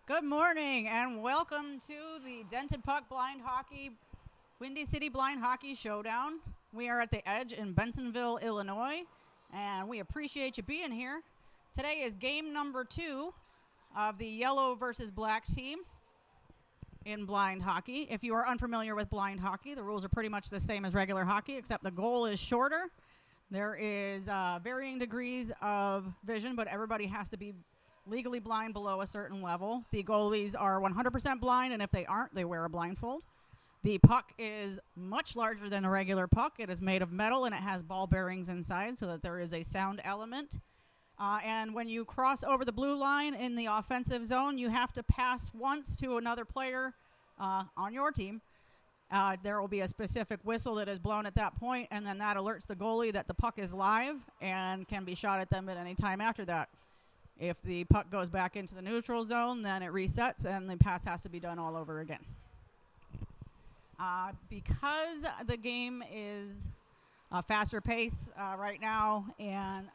Good morning and welcome to the Dented Puck Blind Hockey, Windy City Blind Hockey Showdown. We are at the Edge in Bensenville, Illinois, and we appreciate you being here. Today is game number 2 of the yellow versus black team in blind hockey. If you are unfamiliar with blind hockey, the rules are pretty much the same as regular hockey, except the goal is shorter. There is varying degrees of vision, but everybody has to be legally blind below a certain level. The goalies are 100% blind, and if they aren't, they wear a blindfold. The puck is much larger than a regular puck. It is made of metal, and it has ball bearings inside so that there is a sound element. And when you cross over the blue line in the offensive zone, you have to pass once to another player on your team. There will be a specific whistle that is blown at that point, and then that alerts the goalie that the puck is live and can be shot at them at any time after that. If the puck goes back into the neutral zone, then it resets and the pass has to be done all over again. Because the game is a faster pace right now and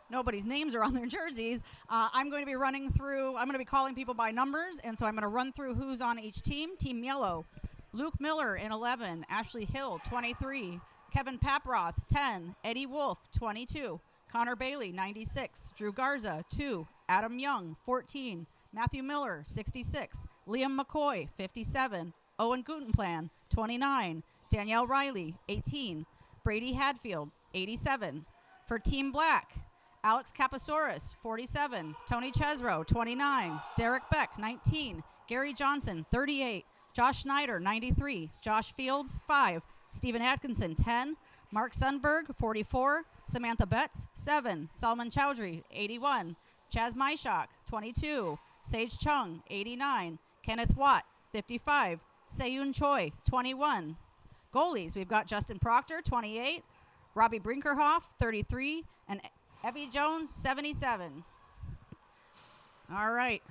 nobody's names are on their jerseys, I'm going to be calling people by numbers, and so I'm going to run through who's on each team. Team Yellow, Luke Miller in 11, Ashley Hill, 23, Kevin Paproth, 10, Eddie Wolf, 22, Connor Bailey, 96, Drew Garza, 2, Adam Young, 14, Matthew Miller, 66, Liam McCoy, 57, Owen Gutenplan, 29, Danielle Riley, 18, Brady Hadfield, 87. For Team Black, Alex Kapasaurus, 47, Tony Chesro, 29, Derek Beck, 19, Gary Johnson, 38, Josh Schneider, 93, Josh Fields, 5, Stephen Atkinson, 10, Mark Sundberg, 44, Samantha Betts, 7, Salman Chowdhury, 81, Chaz Myshak, 22, Sage Chung, 89, Kenneth Watt, 55, Seyun Choi, 21. Goalies, we've got Justin Proctor, 28, Robbie Brinkerhoff, 33, and Evie Jones, 77. All right.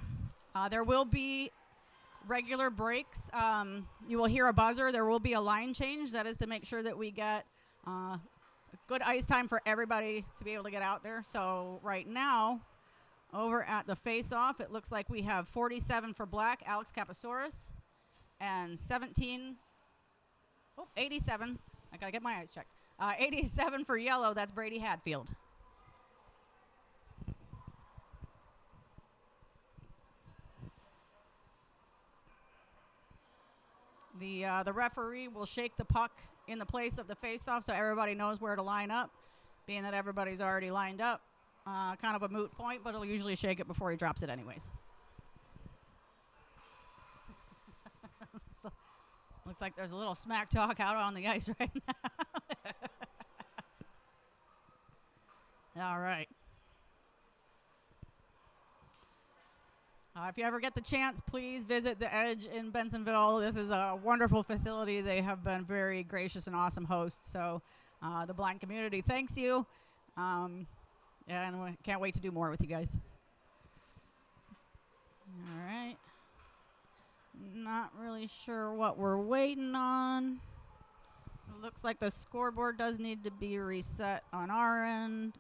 There will be regular breaks. You will hear a buzzer. There will be a line change. That is to make sure that we get good ice time for everybody to be able to get out there. So right now, over at the face-off, it looks like we have 47 for Black, Alex Kapasaurus, and 87. I got to get my eyes checked. 87 for Yellow, that's Brady Hadfield. The referee will shake the puck in the place of the face-off so everybody knows where to line up. Being that everybody's already lined up, kind of a moot point, but he'll usually shake it before he drops it anyways. So, looks like there's a little smack talk out on the ice right now. All right. If you ever get the chance, please visit the Edge in Bensenville. This is a wonderful facility. They have been very gracious and awesome hosts. So the blind community thanks you. And we can't wait to do more with you guys. All right. Not really sure what we're waiting on. It looks like the scoreboard does need to be reset on our end.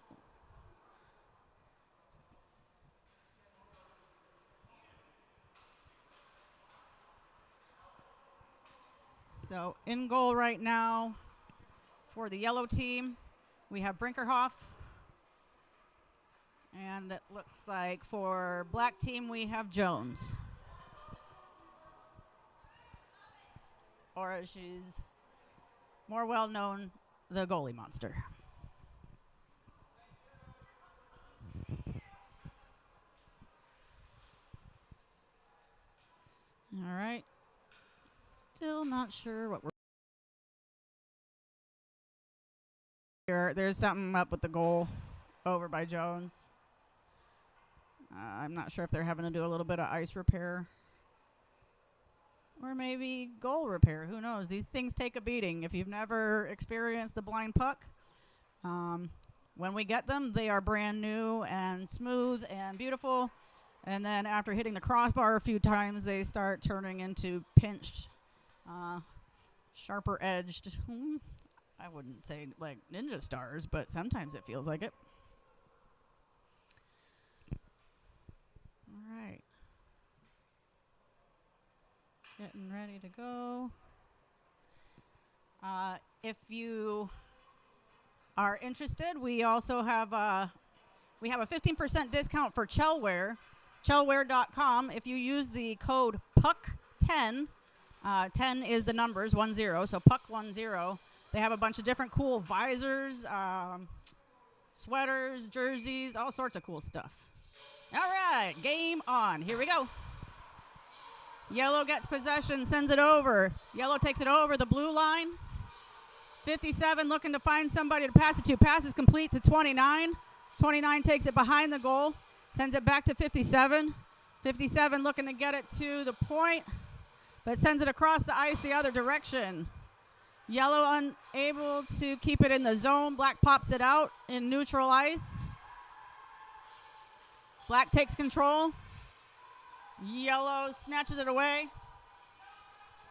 So in goal right now for the yellow team, we have Brinkerhoff. And it looks like for black team, we have Jones. Or as she's more well known, the goalie monster. All right. Still not sure what we're here. There's something up with the goal over by Jones. I'm not sure if they're having to do a little bit of ice repair or maybe goal repair. Who knows? These things take a beating. If you've never experienced the blind puck, when we get them, they are brand new and smooth and beautiful. And then after hitting the crossbar a few times, they start turning into pinched, sharper edged. I wouldn't say like ninja stars, but sometimes it feels like it. All right. Getting ready to go. If you are interested, we also have a 15% discount for Chelware, chelware.com. If you use the code PUCK10, 10 is the numbers, 10, so PUCK10. They have a bunch of different cool visors, sweaters, jerseys, all sorts of cool stuff. All right, game on. Here we go. Yellow gets possession, sends it over. Yellow takes it over the blue line. 57 looking to find somebody to pass it to. Pass is complete to 29. 29 takes it behind the goal, sends it back to 57. 57 looking to get it to the point, but sends it across the ice the other direction. Yellow unable to keep it in the zone. Black pops it out in neutral ice. Black takes control. Yellow snatches it away.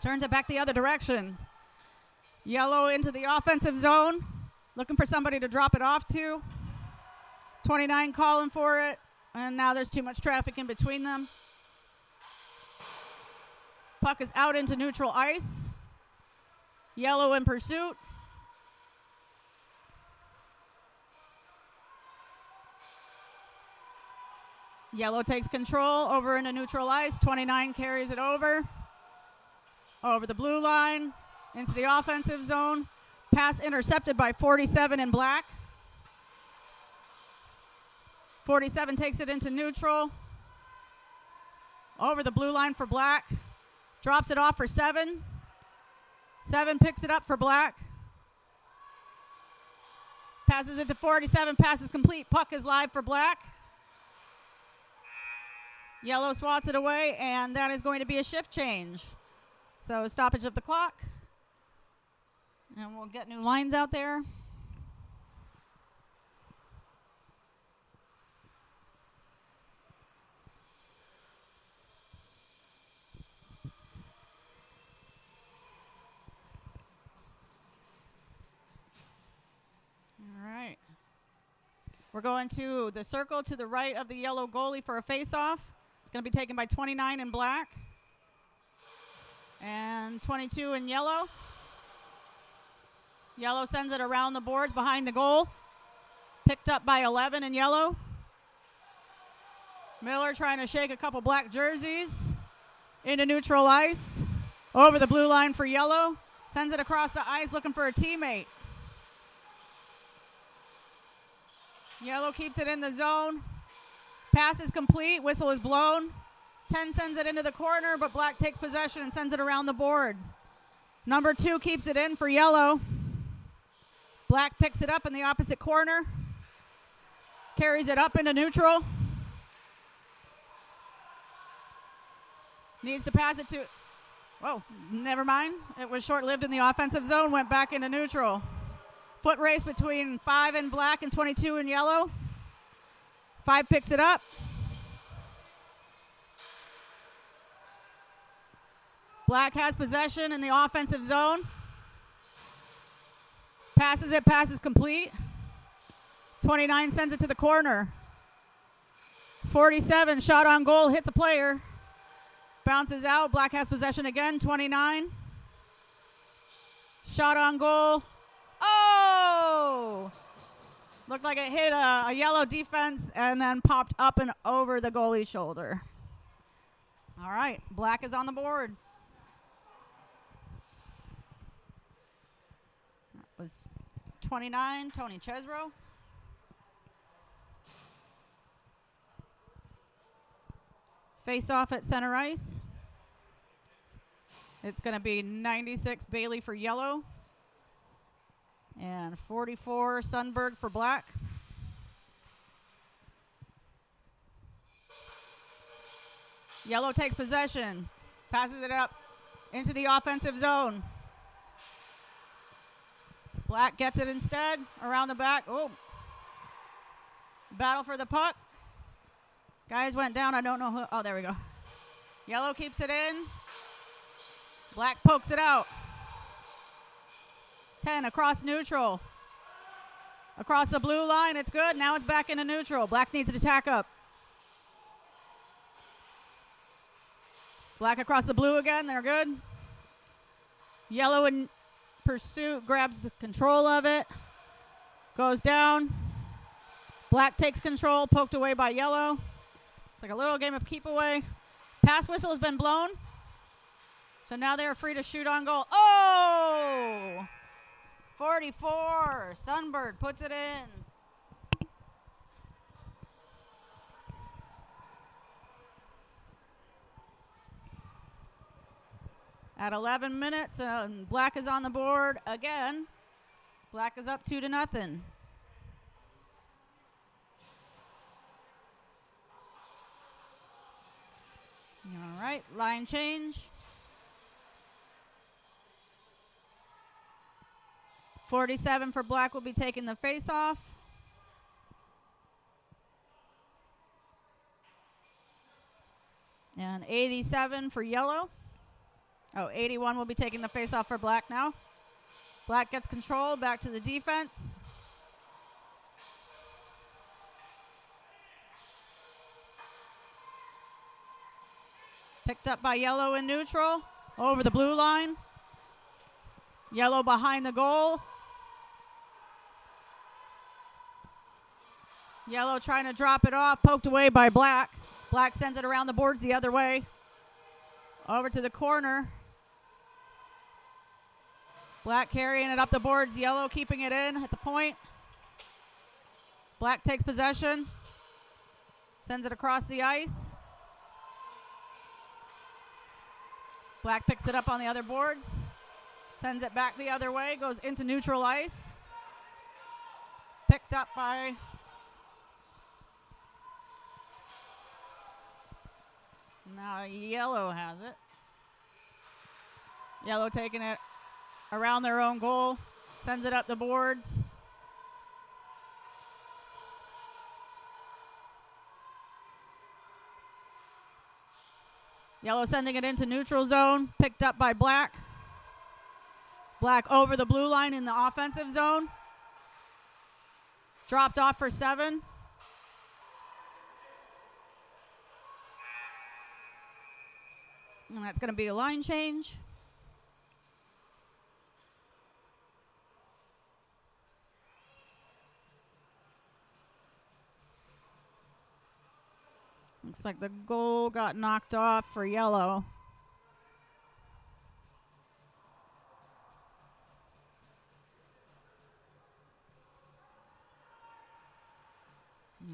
Turns it back the other direction. Yellow into the offensive zone. Looking for somebody to drop it off to. 29 calling for it. And now there's too much traffic in between them. Puck is out into neutral ice. Yellow in pursuit. Yellow takes control over into neutral ice. 29 carries it over the blue line, into the offensive zone. Pass intercepted by 47 in black. 47 takes it into neutral. Over the blue line for black. Drops it off for 7. 7 picks it up for black. Passes it to 47. Pass is complete. Puck is live for black. Yellow swats it away, and that is going to be a shift change. So stoppage of the clock. And we'll get new lines out there. All right. We're going to the circle to the right of the yellow goalie for a face-off. It's going to be taken by 29 in black and 22 in yellow. Yellow sends it around the boards behind the goal. Picked up by 11 in yellow. Miller trying to shake a couple black jerseys into neutral ice. Over the blue line for yellow. Sends it across the ice looking for a teammate. Yellow keeps it in the zone. Pass is complete. Whistle is blown. 10 sends it into the corner, but black takes possession and sends it around the boards. Number 2 keeps it in for yellow. Black picks it up in the opposite corner. Carries it up into neutral. Needs to pass it to... Whoa, never mind. It was short-lived in the offensive zone. Went back into neutral. Foot race between 5 in black and 22 in yellow. 5 picks it up. Black has possession in the offensive zone. Passes it, pass is complete. 29 sends it to the corner. 47, shot on goal, hits a player. Bounces out, black has possession again, 29. Shot on goal. Oh! Looked like it hit a yellow defense and then popped up and over the goalie's shoulder. All right, black is on the board. That was 29, Tony Chesro. Face off at center ice. It's going to be 96 Bailey for yellow. And 44 Sundberg for black. Yellow takes possession. Passes it up into the offensive zone. Black gets it instead. Around the back. Oh. Battle for the puck. Guys went down. I don't know who. Oh, there we go. Yellow keeps it in. Black pokes it out. 10 across neutral. Across the blue line, it's good. Now it's back into neutral. Black needs to tack up. Black across the blue again. They're good. Yellow in pursuit grabs control of it. Goes down. Black takes control, poked away by yellow. It's like a little game of keep away. Pass whistle has been blown. So now they're free to shoot on goal. Oh! 44. Sunbird puts it in. At 11 minutes, Black is on the board again. Black is up 2-0. All right, line change. 47 for Black will be taking the face-off. And 87 for yellow. Oh, 81 will be taking the face-off for Black now. Black gets control, back to the defense. Picked up by yellow in neutral, over the blue line. Yellow behind the goal. Yellow trying to drop it off, poked away by Black. Black sends it around the boards the other way. Over to the corner. Black carrying it up the boards, yellow keeping it in at the point. Black takes possession. Sends it across the ice. Black picks it up on the other boards. Sends it back the other way, goes into neutral ice. Picked up by now yellow has it. Yellow taking it around their own goal, sends it up the boards. Yellow sending it into neutral zone, picked up by Black. Black over the blue line in the offensive zone. Dropped off for 7. And that's going to be a line change. Looks like the goal got knocked off for yellow.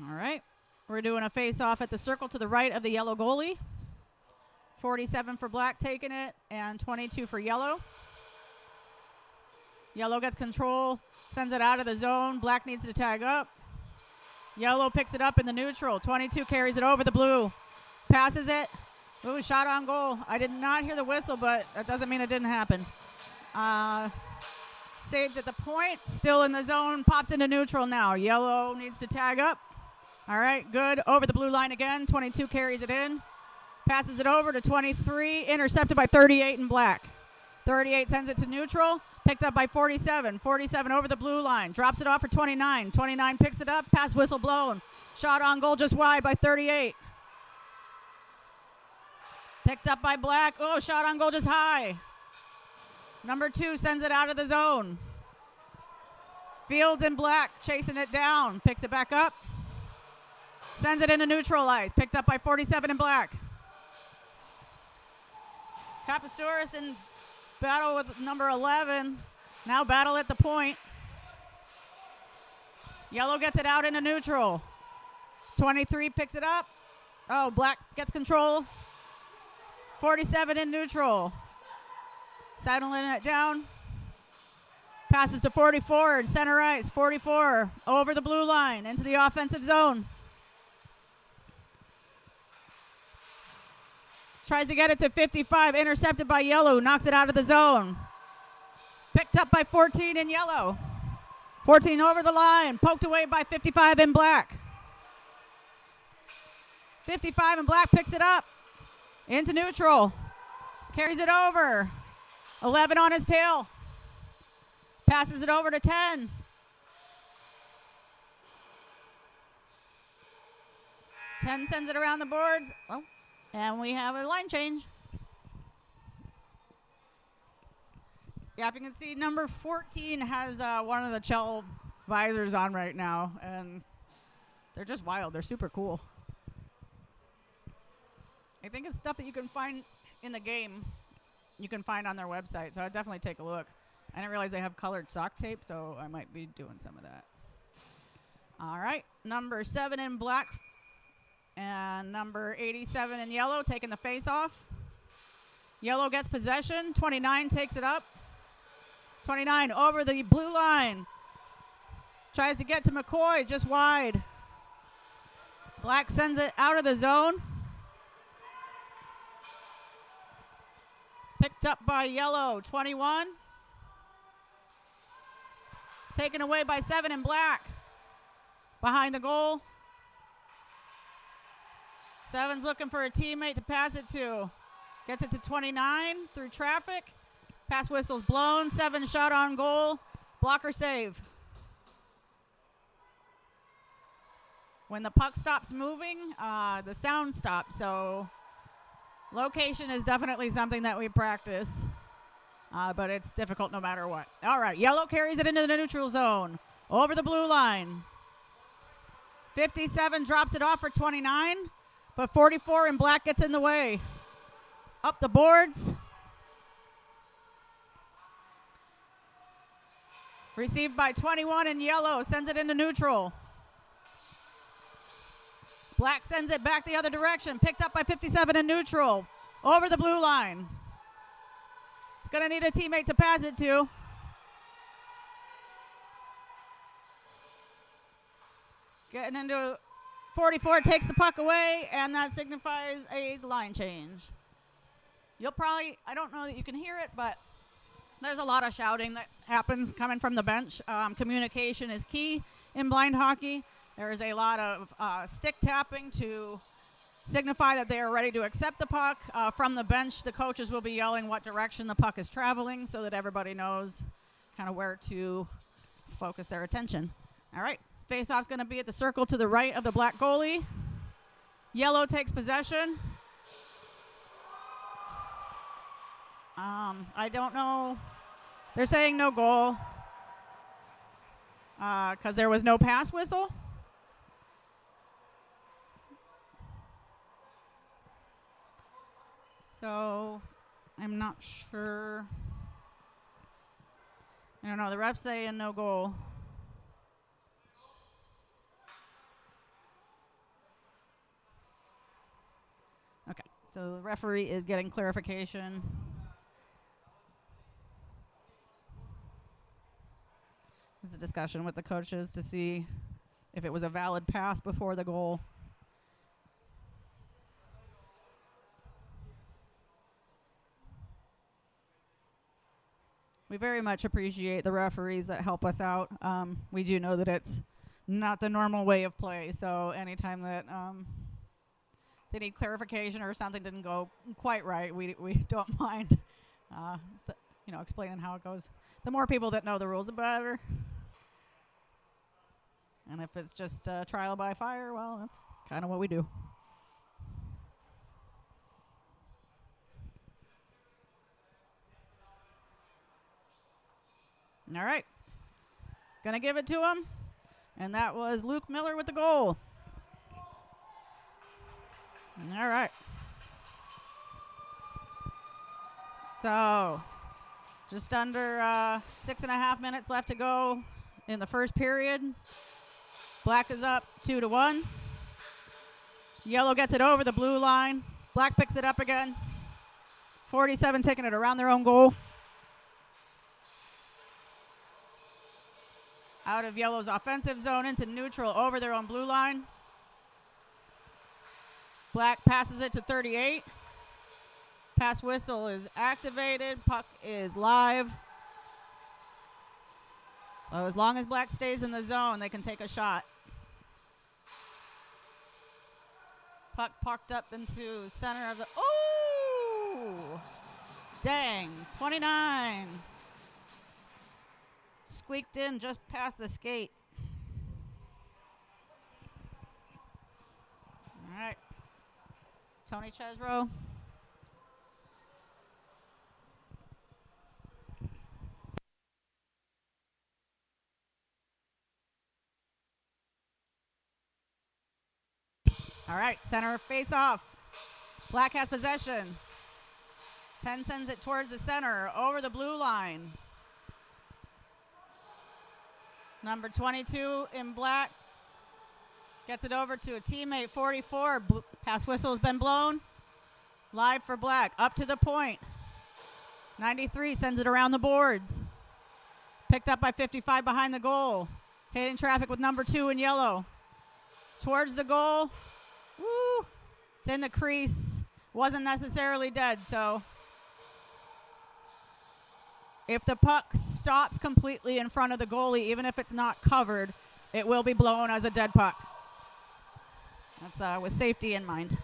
All right. We're doing a face-off at the circle to the right of the yellow goalie. 47 for Black taking it and 22 for yellow. Yellow gets control, sends it out of the zone. Black needs to tag up. Yellow picks it up in the neutral. 22 carries it over the blue. Passes it. Ooh, shot on goal. I did not hear the whistle, but that doesn't mean it didn't happen. Saved at the point. Still in the zone. Pops into neutral now. Yellow needs to tag up. All right, good. Over the blue line again. 22 carries it in. Passes it over to 23. Intercepted by 38 in Black. 38 sends it to neutral. Picked up by 47. 47 over the blue line. Drops it off for 29. 29 picks it up. Pass whistle blown. Shot on goal just wide by 38. Picked up by Black. Oh, shot on goal just high. Number 2 sends it out of the zone. Fields and Black chasing it down. Picks it back up. Sends it into neutral ice. Picked up by 47 in Black. Capasaurus in battle with number 11. Now battle at the point. Yellow gets it out into neutral. 23 picks it up. Oh, Black gets control. 47 in neutral. Settling it down. Passes to 44 in center ice. 44 over the blue line into the offensive zone. Tries to get it to 55. Intercepted by yellow. Knocks it out of the zone. Picked up by 14 in yellow. 14 over the line. Poked away by 55 in Black. 55 in Black picks it up. Into neutral. Carries it over. 11 on his tail. Passes it over to 10. 10 sends it around the boards. Oh, and we have a line change. Yeah, if you can see, number 14 has one of the shell visors on right now, and they're just wild. They're super cool. I think it's stuff that you can find in the game. You can find on their website, so I'd definitely take a look. I didn't realize they have colored sock tape, so I might be doing some of that. All right, number 7 in black and number 87 in yellow taking the face off. Yellow gets possession. 29 takes it up. 29 over the blue line. Tries to get to McCoy, just wide. Black sends it out of the zone. Picked up by yellow, 21. Taken away by 7 in black. Behind the goal. 7's looking for a teammate to pass it to. Gets it to 29 through traffic. Pass whistle's blown. 7 shot on goal. Blocker save. When the puck stops moving, the sound stops. So location is definitely something that we practice. But it's difficult no matter what. All right, yellow carries it into the neutral zone. Over the blue line. 57 drops it off for 29. But 44 in black gets in the way. Up the boards. Received by 21 in yellow. Sends it into neutral. Black sends it back the other direction. Picked up by 57 in neutral. Over the blue line. It's going to need a teammate to pass it to. Getting into 44, takes the puck away, and that signifies a line change. You'll probably, I don't know that you can hear it, but there's a lot of shouting that happens coming from the bench. Communication is key in blind hockey. There is a lot of stick tapping to signify that they are ready to accept the puck. From the bench, the coaches will be yelling what direction the puck is traveling so that everybody knows kind of where to focus their attention. All right, face-off's going to be at the circle to the right of the black goalie. Yellow takes possession. I don't know. They're saying no goal because there was no pass whistle. So I'm not sure. I don't know. The ref's saying no goal. Okay. So the referee is getting clarification. It's a discussion with the coaches to see if it was a valid pass before the goal. We very much appreciate the referees that help us out. We do know that it's not the normal way of play, so anytime that they need clarification or something didn't go quite right, we don't mind explaining how it goes. The more people that know the rules, the better. And if it's just trial by fire, well, that's kind of what we do. All right. Going to give it to him. And that was Luke Miller with the goal. All right. So just under 6.5 minutes left to go in the first period. Black is up 2-1. Yellow gets it over the blue line. Black picks it up again. 47 taking it around their own goal. Out of yellow's offensive zone into neutral over their own blue line. Black passes it to 38. Pass whistle is activated. Puck is live. So as long as black stays in the zone, they can take a shot. Puck parked up into center of the... Oh! Dang. 29. Squeaked in just past the skate. All right. Tony Chesro. All right, center face-off. Black has possession. 10 sends it towards the center, over the blue line. Number 22 in black gets it over to a teammate, 44. Pass whistle has been blown. Live for black, up to the point. 93 sends it around the boards. Picked up by 55 behind the goal. Hitting traffic with number 2 in yellow. Towards the goal. Woo! It's in the crease. Wasn't necessarily dead, so if the puck stops completely in front of the goalie, even if it's not covered, it will be blown as a dead puck. That's with safety in mind.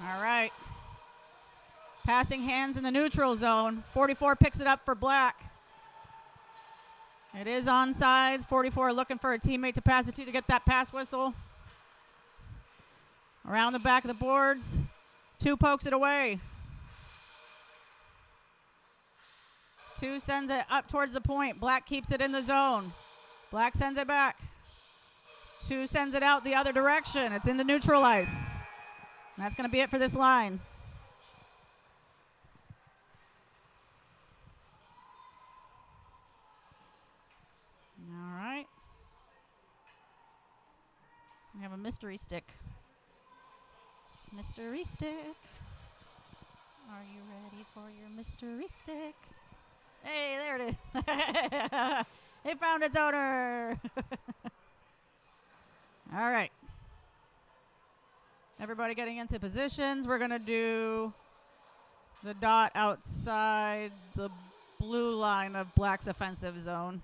All right. Passing hands in the neutral zone. 44 picks it up for black. It is onside. 44 looking for a teammate to pass it to get that pass whistle. Around the back of the boards. 2 pokes it away. 2 sends it up towards the point. Black keeps it in the zone. Black sends it back. 2 sends it out the other direction. It's into neutral ice. And that's going to be it for this line. All right. We have a mystery stick. Mystery stick. Are you ready for your mystery stick? Hey, there it is. It found its owner. All right. Everybody getting into positions. We're going to do the dot outside the blue line of black's offensive zone.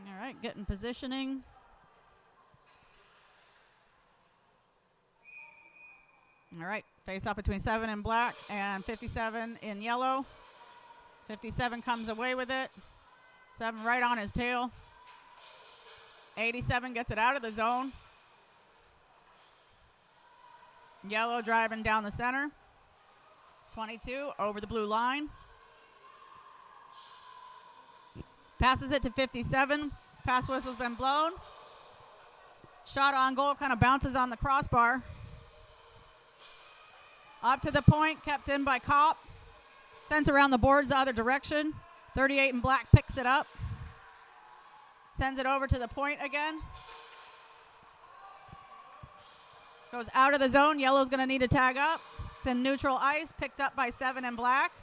All right, getting positioning. All right, face off between 7 in black and 57 in yellow. 57 comes away with it. 7 right on his tail. 87 gets it out of the zone. Yellow driving down the center. 22 over the blue line. Passes it to 57. Pass whistle's been blown. Shot on goal, kind of bounces on the crossbar. Up to the point, kept in by Kopp. Sent around the boards the other direction. 38 in black picks it up. Sends it over to the point again. Goes out of the zone. Yellow's going to need to tag up. It's in neutral ice, picked up by 7 in black.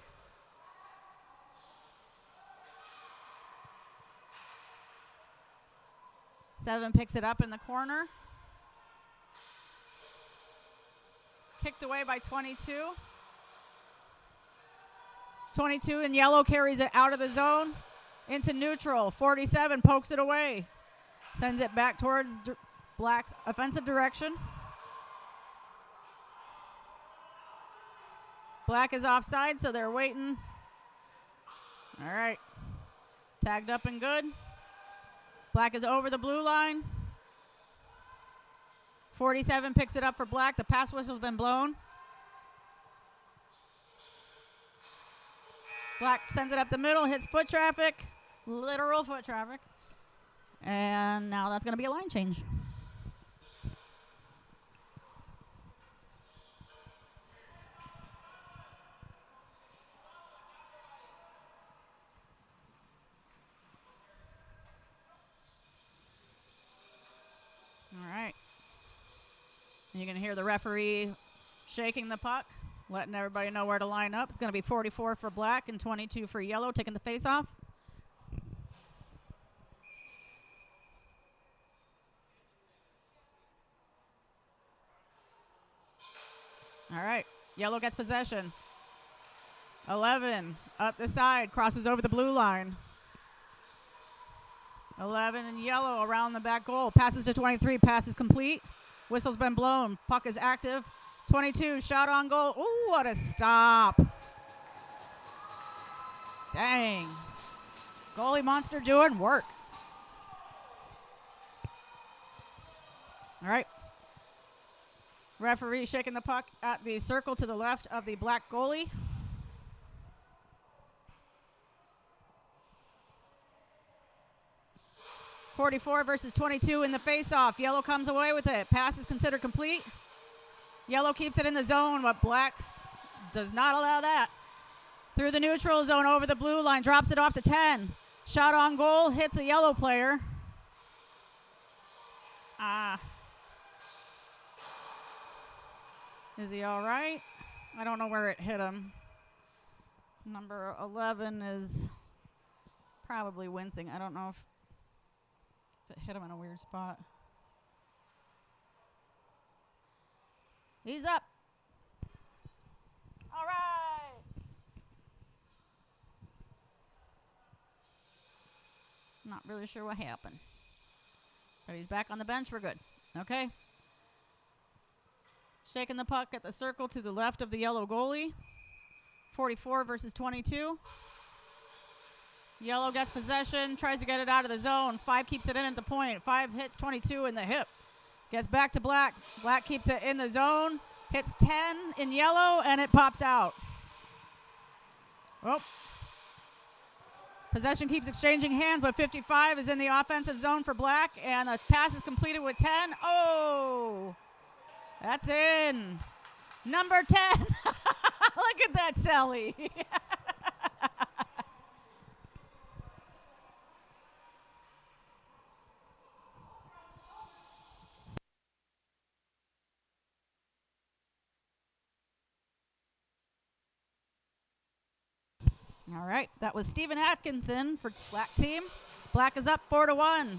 Seven picks it up in the corner. Kicked away by 22. 22 in yellow carries it out of the zone into neutral. 47 pokes it away. Sends it back towards black's offensive direction. Black is offside, so they're waiting. All right. Tagged up and good. Black is over the blue line. 47 picks it up for black. The pass whistle's been blown. Black sends it up the middle, hits foot traffic, literal foot traffic. And now that's going to be a line change. All right. And you're going to hear the referee shaking the puck, letting everybody know where to line up. It's going to be 44 for black and 22 for yellow, taking the face off. All right. Yellow gets possession. 11 up the side, crosses over the blue line. 11 in yellow around the back goal. Passes to 23. Pass is complete. Whistle's been blown. Puck is active. 22, shot on goal. Ooh, what a stop. Dang. Goalie monster doing work. All right. Referee shaking the puck at the circle to the left of the black goalie. 44 versus 22 in the face-off. Yellow comes away with it. Pass is considered complete. Yellow keeps it in the zone, but Black does not allow that. Through the neutral zone over the blue line, drops it off to 10. Shot on goal, hits a yellow player. Is he all right? I don't know where it hit him. Number 11 is probably wincing. I don't know if it hit him in a weird spot. He's up. All right. Not really sure what happened. But he's back on the bench. We're good. Okay. Shaking the puck at the circle to the left of the yellow goalie. 44 versus 22. Yellow gets possession, tries to get it out of the zone. 5 keeps it in at the point. 5 hits 22 in the hip. Gets back to Black. Black keeps it in the zone. Hits 10 in yellow, and it pops out. Oh. Possession keeps exchanging hands, but 55 is in the offensive zone for Black, and the pass is completed with 10. Oh, that's in. Number 10. Look at that, Sally. All right, that was Stephen Atkinson for Black team. Black is up 4-1.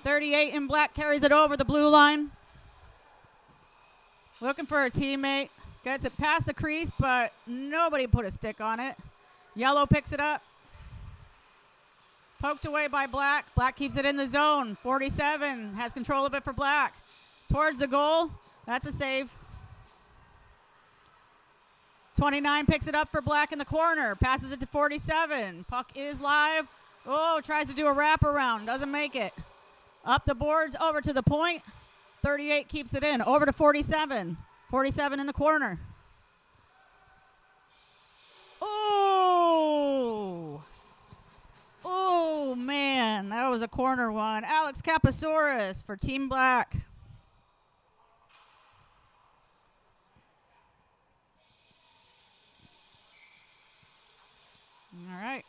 38 in Black carries it over the blue line. Looking for a teammate. Gets it past the crease, but nobody put a stick on it. Yellow picks it up. Poked away by Black. Black keeps it in the zone. 47 has control of it for Black. Towards the goal. That's a save. 29 picks it up for Black in the corner. Passes it to 47. Puck is live. Oh, tries to do a wraparound. Doesn't make it. Up the boards, over to the point. 38 keeps it in. Over to 47. 47 in the corner. Oh! Oh, man. That was a corner one. Alex Kapasaurus for Team Black. All right.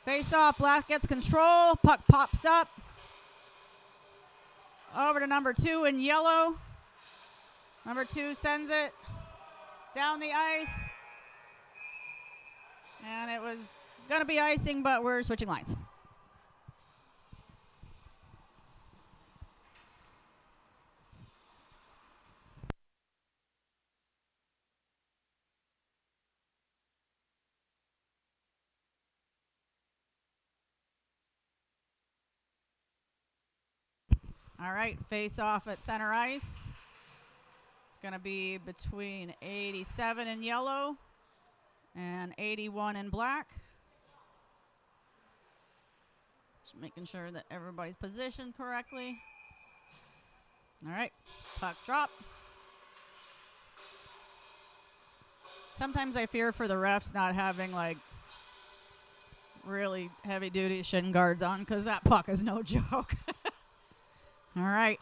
Face off, Black gets control. Puck pops up. Over to number 2 in yellow. Number 2 sends it down the ice. And it was going to be icing, but we're switching lines. All right, face off at center ice. It's going to be between 87 in yellow and 81 in Black. Just making sure that everybody's positioned correctly. All right, puck drop. Sometimes I fear for the refs not having like really heavy duty shin guards on because that puck is no joke. All right.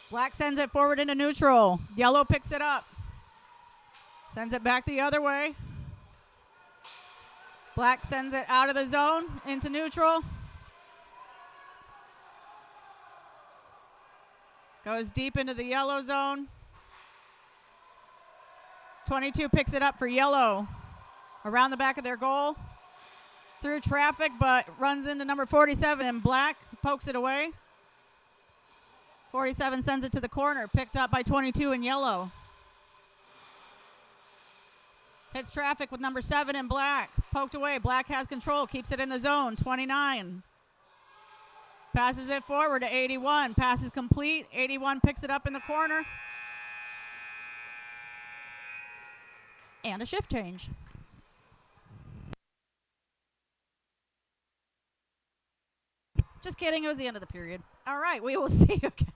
Black sends it forward into neutral. Yellow picks it up. Sends it back the other way. Black sends it out of the zone into neutral. Goes deep into the yellow zone. 22 picks it up for yellow. Around the back of their goal. Through traffic, but runs into number 47 in Black. Pokes it away. 47 sends it to the corner, picked up by 22 in yellow. Hits traffic with number 7 in Black. Poked away. Black has control, keeps it in the zone. 29. Passes it forward to 81. Pass is complete. 81 picks it up in the corner. And a shift change. Just kidding, it was the end of the period. All right, we will see you again.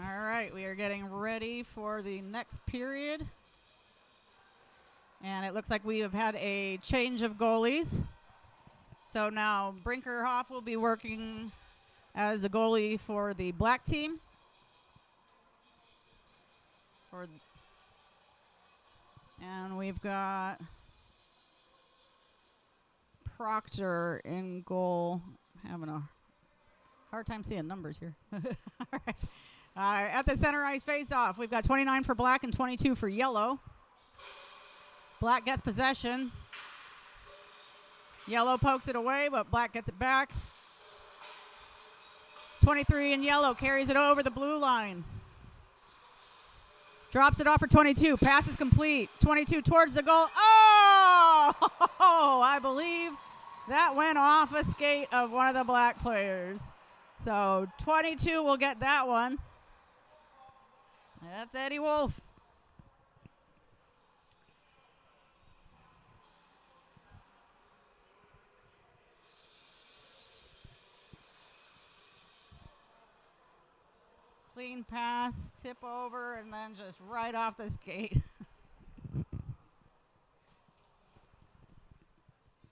All right, we are getting ready for the next period. And it looks like we have had a change of goalies. So now Brinkerhoff will be working as the goalie for the black team. And we've got Proctor in goal. Having a hard time seeing numbers here. All right. At the center ice face-off, we've got 29 for black and 22 for yellow. Black gets possession. Yellow pokes it away, but black gets it back. 23 in yellow carries it over the blue line. Drops it off for 22. Pass is complete. 22 towards the goal. Oh! I believe that went off a skate of one of the black players. So 22 will get that one. That's Eddie Wolf. Clean pass, tip over, and then just right off the skate.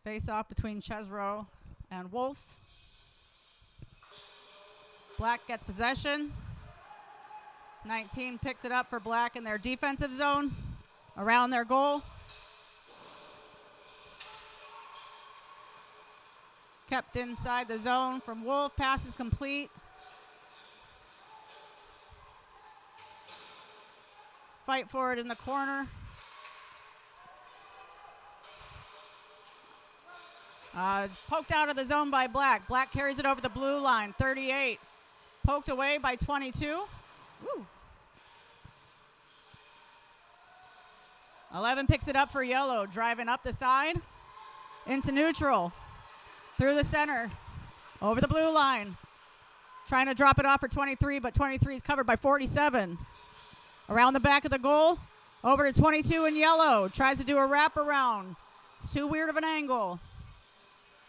Face off between Chesrow and Wolf. Black gets possession. 19 picks it up for black in their defensive zone around their goal. Kept inside the zone from Wolf. Pass is complete. Fight for it in the corner. Poked out of the zone by black. Black carries it over the blue line. 38. Poked away by 22. Woo. 11 picks it up for yellow. Driving up the side. Into neutral. Through the center. Over the blue line. Trying to drop it off for 23, but 23 is covered by 47. Around the back of the goal. Over to 22 in yellow. Tries to do a wraparound. It's too weird of an angle.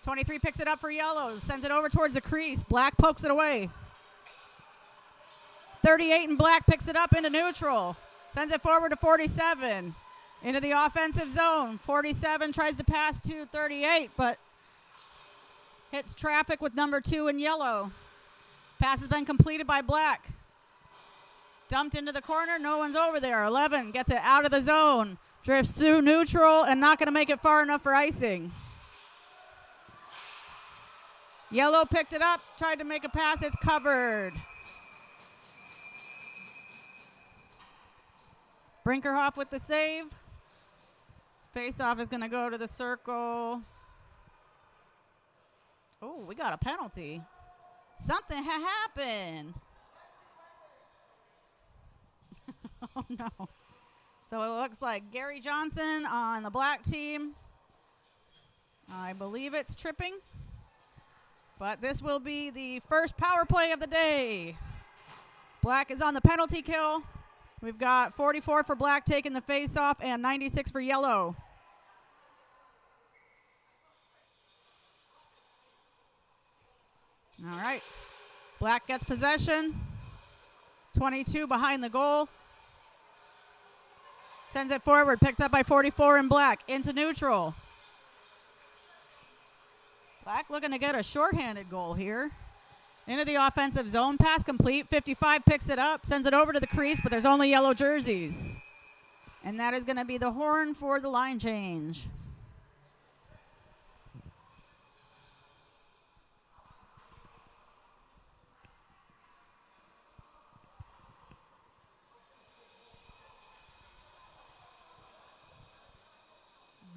23 picks it up for yellow. Sends it over towards the crease. Black pokes it away. 38 in black picks it up into neutral. Sends it forward to 47. Into the offensive zone. 47 tries to pass to 38, but hits traffic with number 2 in yellow. Pass has been completed by black. Dumped into the corner. No one's over there. 11 gets it out of the zone. Drifts through neutral and not going to make it far enough for icing. Yellow picked it up. Tried to make a pass. It's covered. Brinkerhoff with the save. Face-off is going to go to the circle. Oh, we got a penalty. Something happened. Oh, no. So it looks like Gary Johnson on the black team. I believe it's tripping. But this will be the first power play of the day. Black is on the penalty kill. We've got 44 for black taking the face-off and 96 for yellow. All right. Black gets possession. 22 behind the goal. Sends it forward, picked up by 44 in black, into neutral. Black looking to get a shorthanded goal here. Into the offensive zone, pass complete. 55 picks it up, sends it over to the crease, but there's only yellow jerseys. And that is going to be the horn for the line change.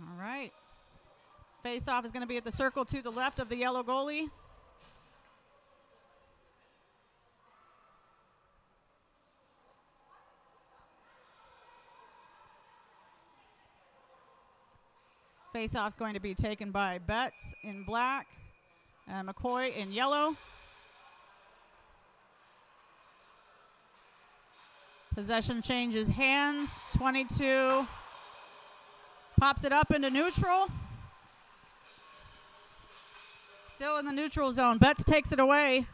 All right. Face-off is going to be at the circle to the left of the yellow goalie. Face-off is going to be taken by Betts in black and McCoy in yellow. Possession changes hands. 22 pops it up into neutral. Still in the neutral zone. Betts takes it away.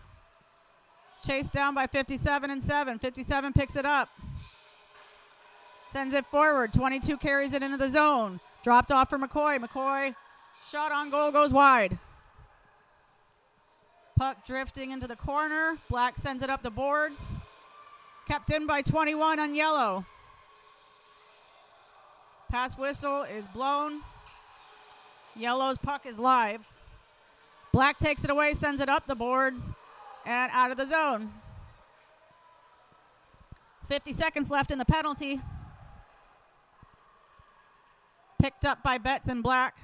Chased down by 57 and 7. 57 picks it up. Sends it forward. 22 carries it into the zone. Dropped off for McCoy. McCoy, shot on goal, goes wide. Puck drifting into the corner. Black sends it up the boards. Kept in by 21 on yellow. Pass whistle is blown. Yellow's puck is live. Black takes it away, sends it up the boards, and out of the zone. 50 seconds left in the penalty. Picked up by Betts and Black.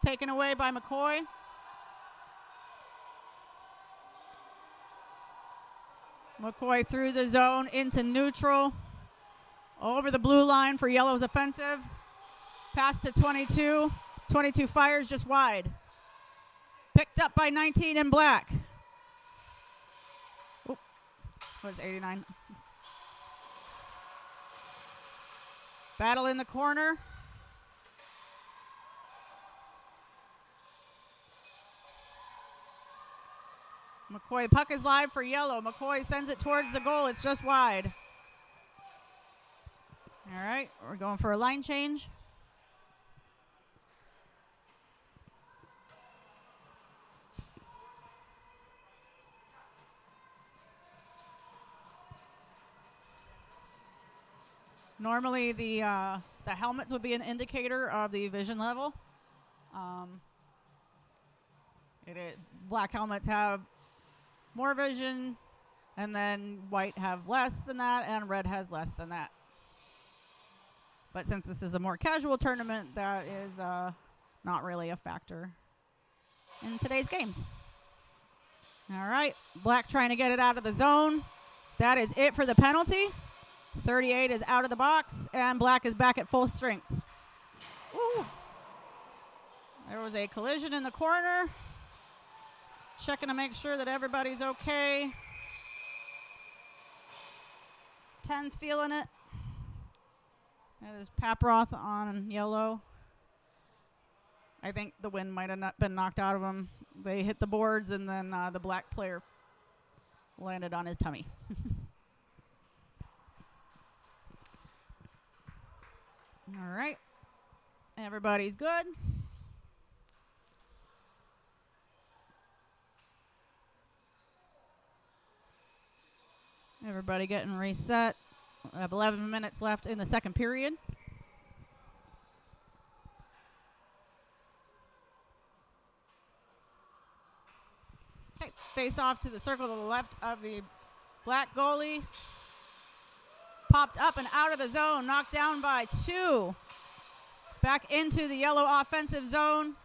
Taken away by McCoy. McCoy through the zone into neutral. Over the blue line for Yellow's offensive. Pass to 22. 22 fires just wide. Picked up by 19 in Black. Oh, was 89. Battle in the corner. McCoy, the puck is live for Yellow. McCoy sends it towards the goal. It's just wide. All right, we're going for a line change. Normally the helmets would be an indicator of the vision level. Black helmets have more vision, and then white have less than that, and red has less than that. But since this is a more casual tournament, that is not really a factor in today's games. All right, Black trying to get it out of the zone. That is it for the penalty. 38 is out of the box, and Black is back at full strength. Ooh. There was a collision in the corner. Checking to make sure that everybody's okay. 10's feeling it. That is Paproth on yellow. I think the wind might have not been knocked out of him. They hit the boards, and then the Black player landed on his tummy. All right. Everybody's good. Everybody getting reset. We have 11 minutes left in the second period. Okay, face off to the circle to the left of the Black goalie. Popped up and out of the zone, knocked down by 2. Back into the Yellow offensive zone.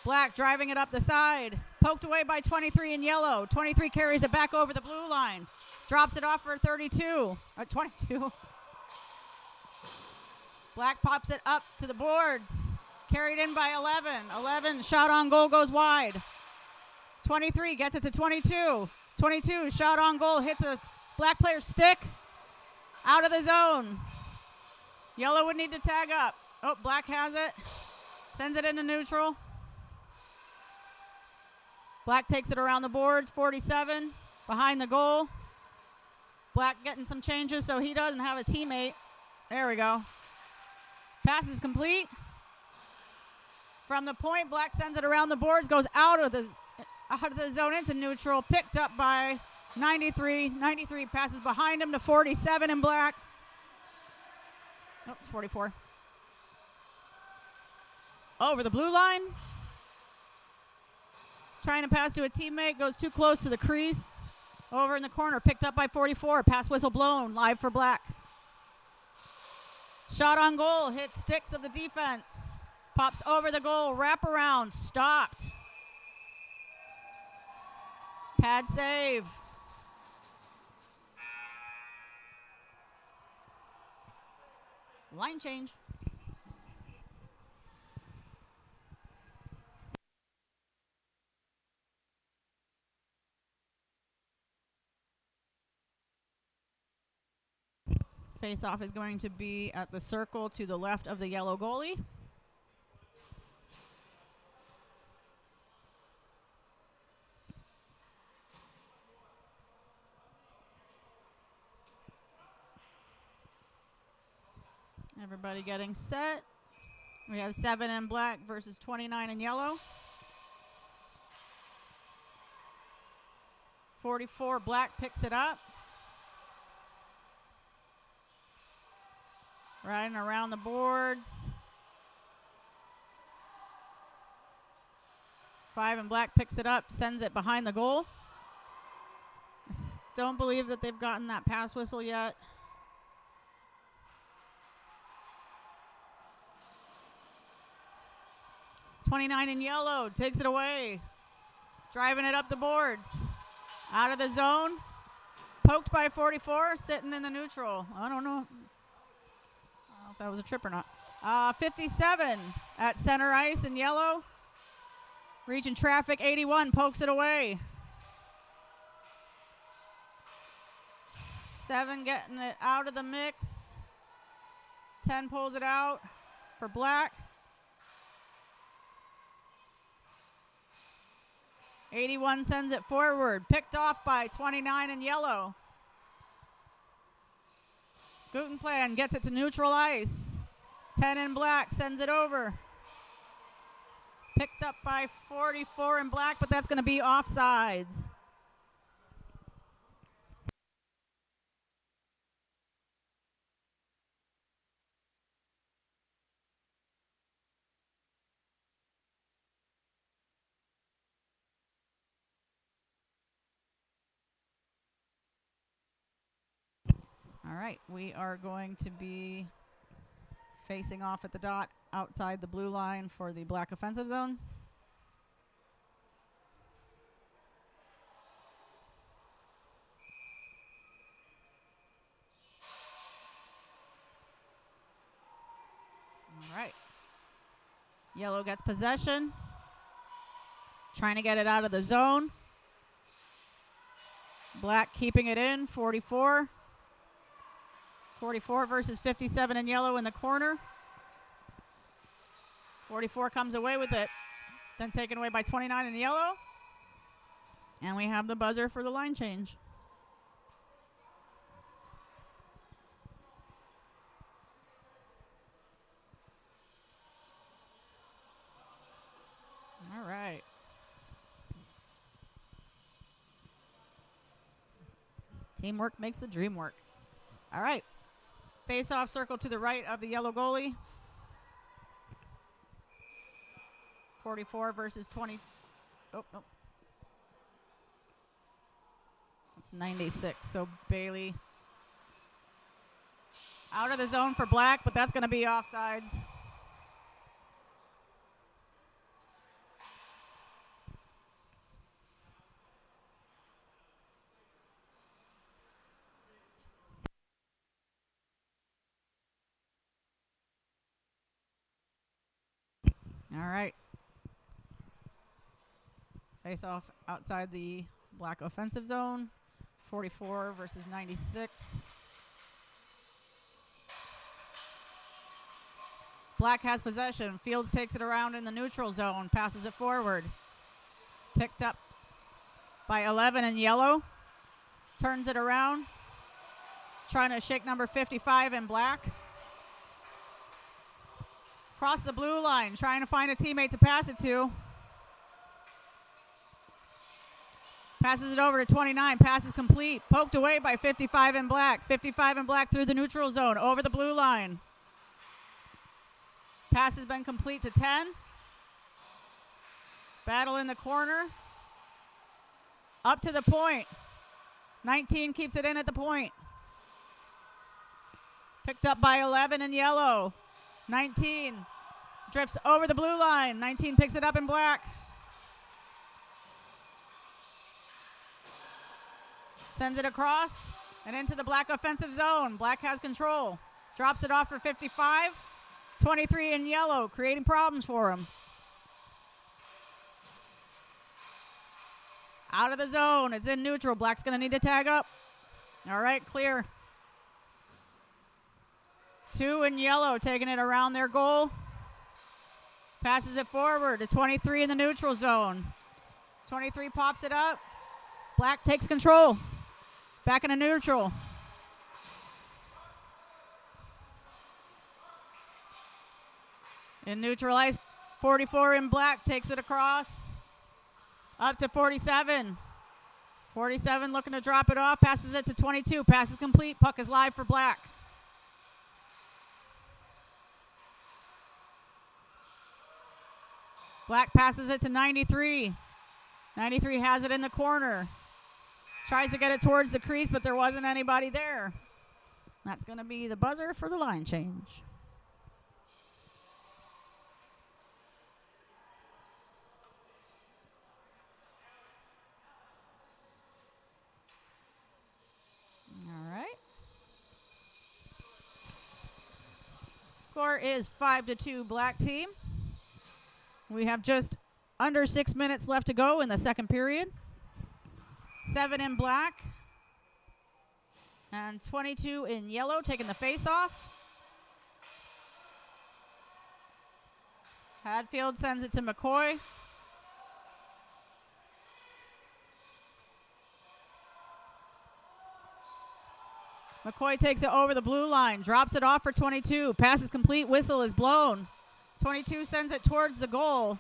Black driving it up the side. Poked away by 23 in Yellow. 23 carries it back over the blue line. Drops it off for 32. 22. Black pops it up to the boards. Carried in by 11. 11, shot on goal, goes wide. 23 gets it to 22. 22, shot on goal, hits a Black player's stick. Out of the zone. Yellow would need to tag up. Oh, Black has it. Sends it into neutral. Black takes it around the boards, 47, behind the goal. Black getting some changes so he doesn't have a teammate. There we go. Pass is complete. From the point, Black sends it around the boards, goes out of the zone into neutral, picked up by 93. 93 passes behind him to 47 in Black. Oh, it's 44. Over the blue line. Trying to pass to a teammate, goes too close to the crease. Over in the corner, picked up by 44. Pass whistle blown, live for Black. Shot on goal, hits sticks of the defense. Pops over the goal, wrap around, stopped. Pad save. Line change. Face-off is going to be at the circle to the left of the Yellow goalie. Everybody getting set. We have 7 in black versus 29 in yellow. 44 black picks it up. Riding around the boards. 5 in black picks it up, sends it behind the goal. I don't believe that they've gotten that pass whistle yet. '29 in yellow takes it away. Driving it up the boards. Out of the zone. Poked by 44, sitting in the neutral. I don't know if that was a trip or not. 57 at center ice in yellow. Reaching traffic, 81 pokes it away. 7 getting it out of the mix. 10 pulls it out for black. 81 sends it forward. Picked off by 29 in yellow. Gutenplan gets it to neutral ice. 10 in black sends it over. Picked up by 44 in black, but that's going to be offsides. All right, we are going to be facing off at the dot outside the blue line for the black offensive zone. All right. Yellow gets possession. Trying to get it out of the zone. Black keeping it in, 44. 44 versus 57 in yellow in the corner. 44 comes away with it. Then taken away by 29 in yellow. And we have the buzzer for the line change. All right. Teamwork makes the dream work. All right. Face-off circle to the right of the yellow goalie. 44 versus 20. Oh, no. It's 96. So Bailey out of the zone for black, but that's going to be offsides. All right. Face off outside the black offensive zone. 44 versus 96. Black has possession. Fields takes it around in the neutral zone. Passes it forward. Picked up by 11 in yellow. Turns it around. Trying to shake number 55 in black. Across the blue line, trying to find a teammate to pass it to. Passes it over to 29. Pass is complete. Poked away by 55 in black. 55 in black through the neutral zone, over the blue line. Pass has been complete to 10. Battle in the corner. Up to the point. 19 keeps it in at the point. Picked up by 11 in yellow. 19 drifts over the blue line. 19 picks it up in black. Sends it across and into the black offensive zone. Black has control. Drops it off for 55. 23 in yellow, creating problems for him. Out of the zone. It's in neutral. Black's going to need to tag up. All right, clear. 2 in yellow, taking it around their goal. Passes it forward to 23 in the neutral zone. 23 pops it up. Black takes control. Back into neutral. In neutral ice, 44 in black takes it across. Up to 47. 47 looking to drop it off. Passes it to 22. Pass is complete. Puck is live for black. Black passes it to 93. 93 has it in the corner. Tries to get it towards the crease, but there wasn't anybody there. That's going to be the buzzer for the line change. All right. Score is 5-2 black team. We have just under 6 minutes left to go in the second period. 7 in black and 22 in yellow taking the face off. Hadfield sends it to McCoy. McCoy takes it over the blue line, drops it off for 22. Pass is complete, whistle is blown. 22 sends it towards the goal.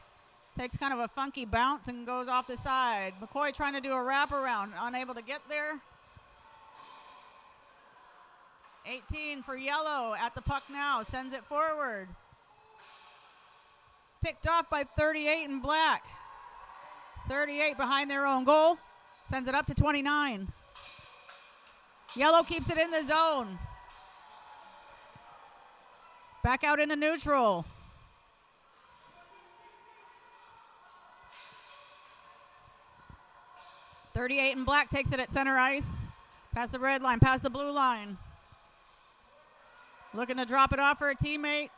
Takes kind of a funky bounce and goes off the side. McCoy trying to do a wraparound, unable to get there. 18 for yellow at the puck now, sends it forward. Picked off by 38 in black. 38 behind their own goal, sends it up to 29. Yellow keeps it in the zone. Back out into neutral. .38 in black takes it at center ice. Past the red line, past the blue line. Looking to drop it off for a teammate.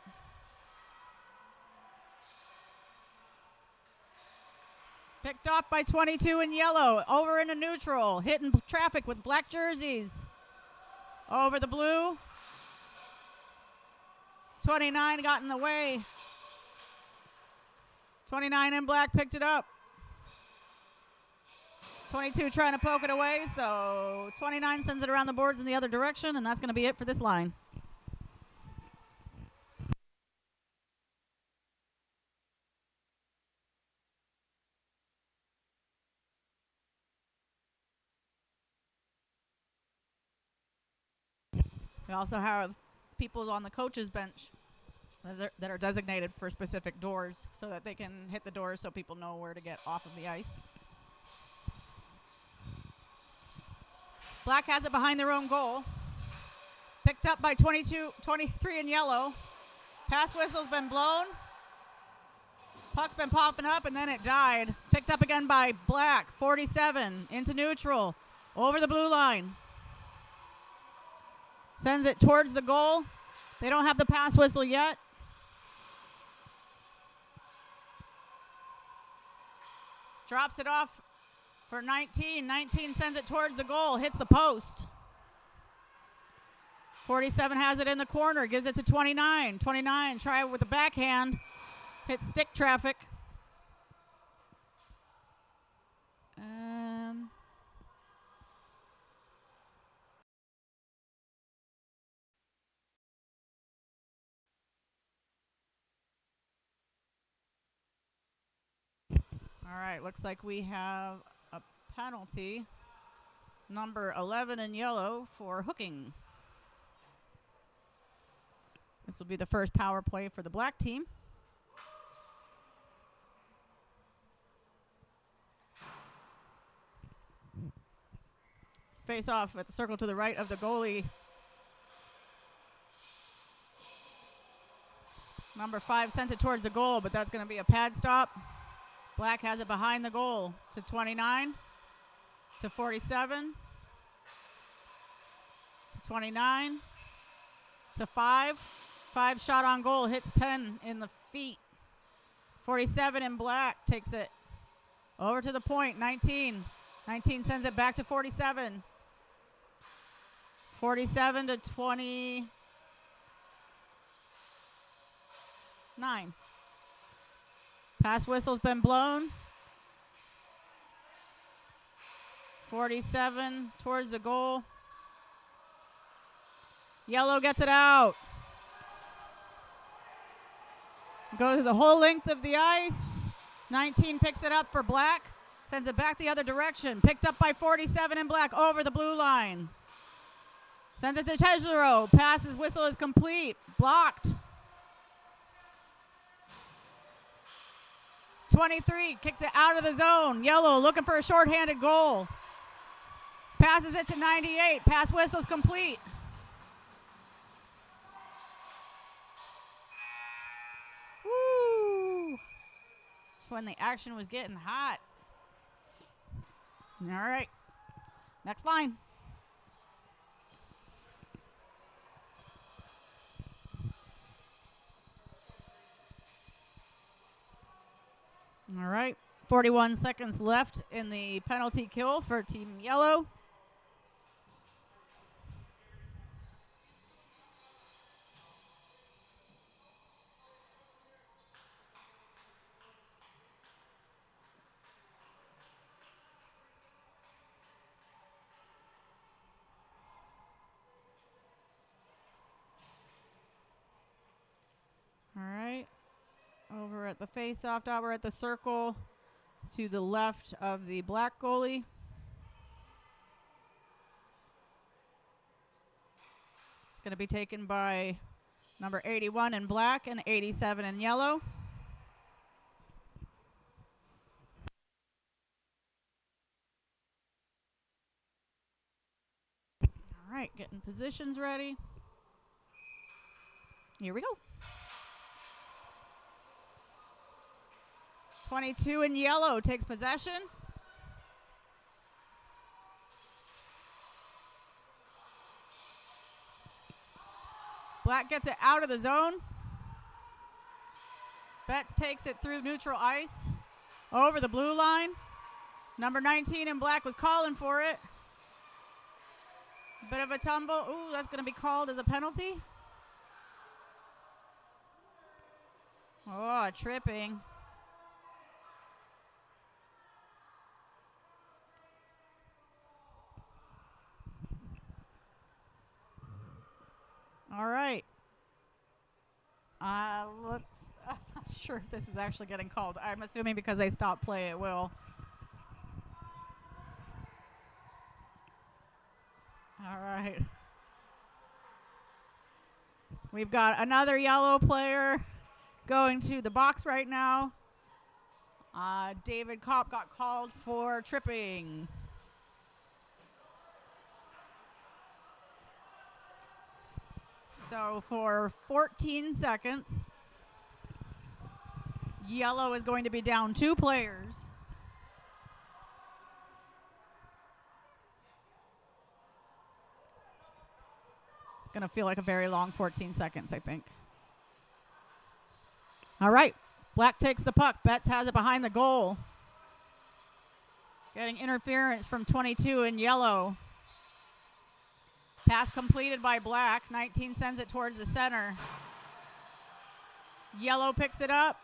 Picked off by 22 in yellow. Over into neutral. Hitting traffic with black jerseys. Over the blue. 29 got in the way. 29 in black picked it up. 22 trying to poke it away, so 29 sends it around the boards in the other direction, and that's going to be it for this line. We also have people on the coach's bench that are designated for specific doors so that they can hit the doors so people know where to get off of the ice. Black has it behind their own goal. Picked up by 23 in yellow. Pass whistle's been blown. Puck's been popping up, and then it died. Picked up again by black, 47, into neutral, over the blue line. Sends it towards the goal. They don't have the pass whistle yet. Drops it off for 19. 19 sends it towards the goal, hits the post. 47 has it in the corner, gives it to 29. 29 try with the backhand, hits stick traffic. All right, looks like we have a penalty. Number 11 in yellow for hooking. This will be the first power play for the black team. Face off at the circle to the right of the goalie. Number 5 sent it towards the goal, but that's going to be a pad stop. Black has it behind the goal to 29, to 47, to 29, to 5. 5 shot on goal, hits 10 in the feet. 47 in black takes it over to the point, 19. 19 sends it back to 47. 47 to 29. Pass whistle's been blown. 47 towards the goal. Yellow gets it out. Goes the whole length of the ice. 19 picks it up for Black. Sends it back the other direction. Picked up by 47 in Black over the blue line. Sends it to Tejero. Passes whistle is complete. Blocked. 23 kicks it out of the zone. Yellow looking for a shorthanded goal. Passes it to 98. Pass whistle's complete. Woo! That's when the action was getting hot. All right. Next line. All right. 41 seconds left in the penalty kill for Team Yellow. All right. Over at the face-off dot, we're at the circle to the left of the Black goalie. It's going to be taken by number 81 in Black and 87 in Yellow. All right, getting positions ready. Here we go. 22 in Yellow takes possession. Black gets it out of the zone. Betts takes it through neutral ice over the blue line. Number 19 in Black was calling for it. Bit of a tumble. Ooh, that's going to be called as a penalty. Oh, tripping. All right. I'm not sure if this is actually getting called. I'm assuming because they stopped play, it will. All right. We've got another Yellow player going to the box right now. David Kopp got called for tripping. So for 14 seconds, Yellow is going to be down 2 players. It's going to feel like a very long 14 seconds, I think. All right. Black takes the puck. Betts has it behind the goal. Getting interference from 22 in Yellow. Pass completed by Black. 19 sends it towards the center. Yellow picks it up.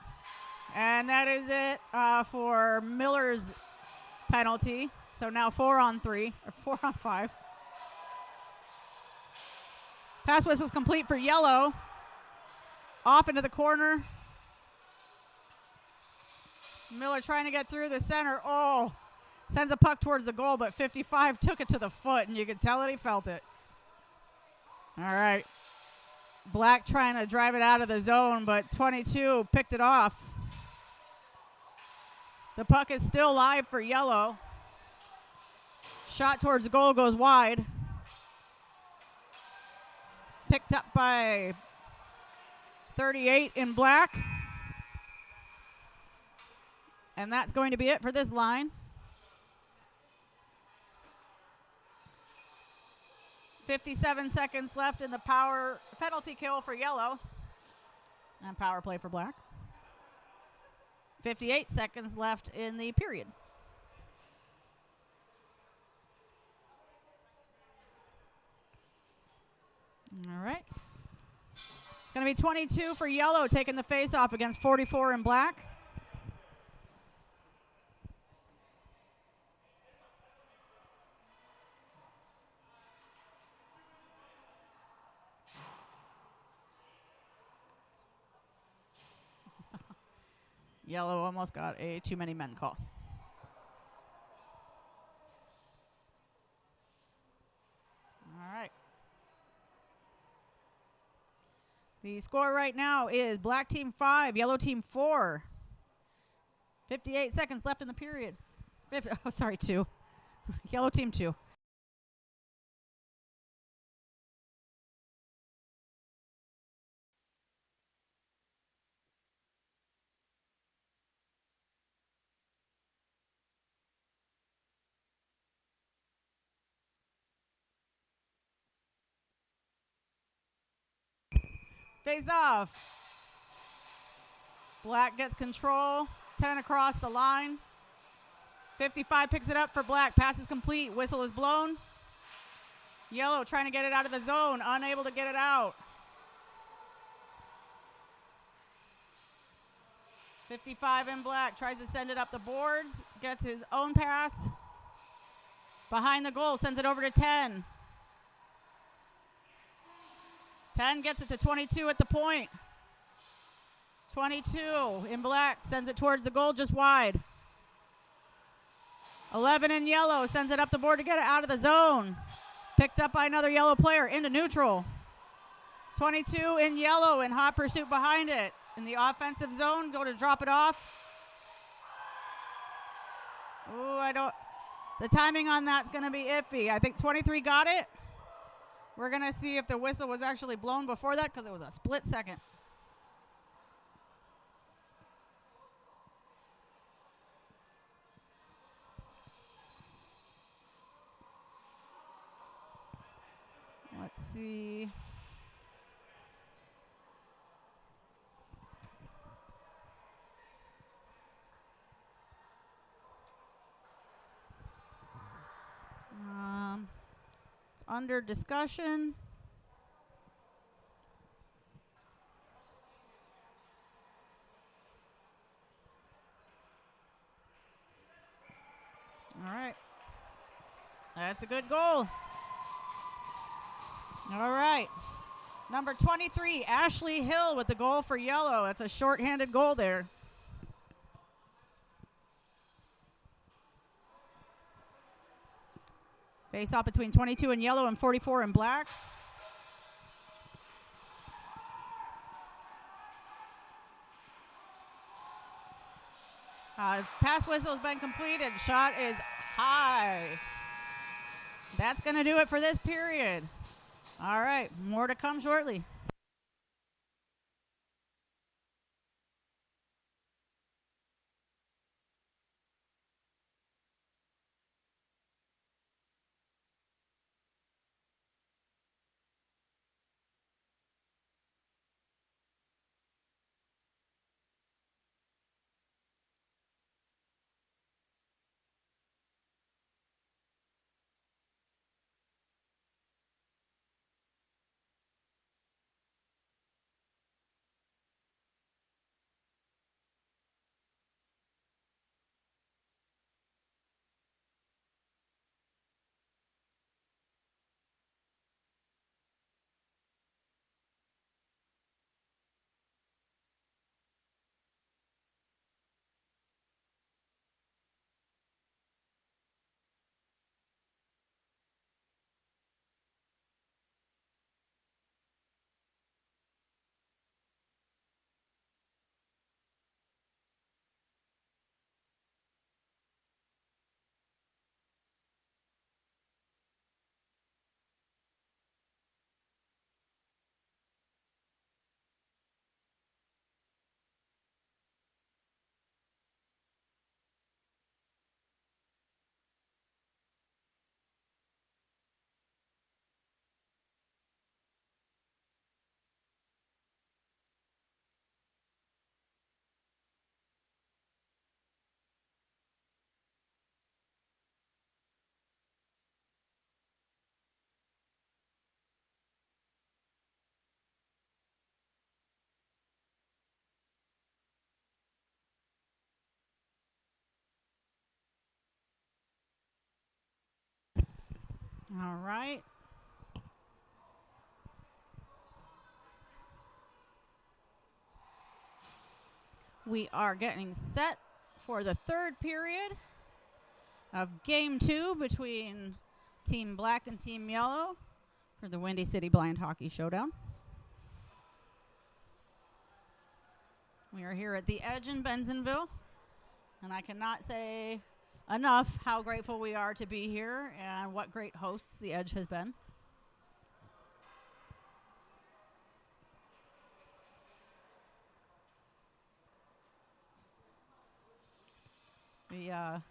And that is it for Miller's penalty. So now 4-on-3, or 4-on-5. Pass whistle's complete for Yellow. Off into the corner. Miller trying to get through the center. Oh, sends a puck towards the goal, but 55 took it to the foot, and you could tell that he felt it. All right. Black trying to drive it out of the zone, but 22 picked it off. The puck is still live for Yellow. Shot towards the goal goes wide. Picked up by 38 in Black. And that's going to be it for this line. 57 seconds left in the penalty kill for Yellow. And power play for Black. 58 seconds left in the period. All right. It's going to be 22 for Yellow taking the face-off against 44 in Black. Yellow almost got a too many men call. All right. The score right now is black team 5, yellow team 4. 58 seconds left in the period. 2. Yellow team 2. Face off. Black gets control. 10 across the line. 55 picks it up for black. Pass is complete. Whistle is blown. Yellow trying to get it out of the zone. Unable to get it out. 55 in black. Tries to send it up the boards. Gets his own pass. Behind the goal. Sends it over to 10. 10 gets it to 22 at the point. 22 in black sends it towards the goal just wide. 11 in yellow sends it up the board to get it out of the zone. Picked up by another yellow player into neutral. 22 in yellow in hot pursuit behind it. In the offensive zone, go to drop it off. Ooh, the timing on that's going to be iffy. I think 23 got it. We're going to see if the whistle was actually blown before that because it was a split second. Let's see. It's under discussion. All right. That's a good goal. All right. Number 23, Ashley Hill with the goal for yellow. That's a shorthanded goal there. Face off between 22 in yellow and 44 in black. Pass whistle has been completed. Shot is high. That's going to do it for this period. All right, more to come shortly. All right. We are getting set for the third period of Game 2 between Team Black and Team Yellow for the Windy City Blind Hockey Showdown. We are here at the Edge in Bensenville, and I cannot say enough how grateful we are to be here and what great hosts the Edge has been. The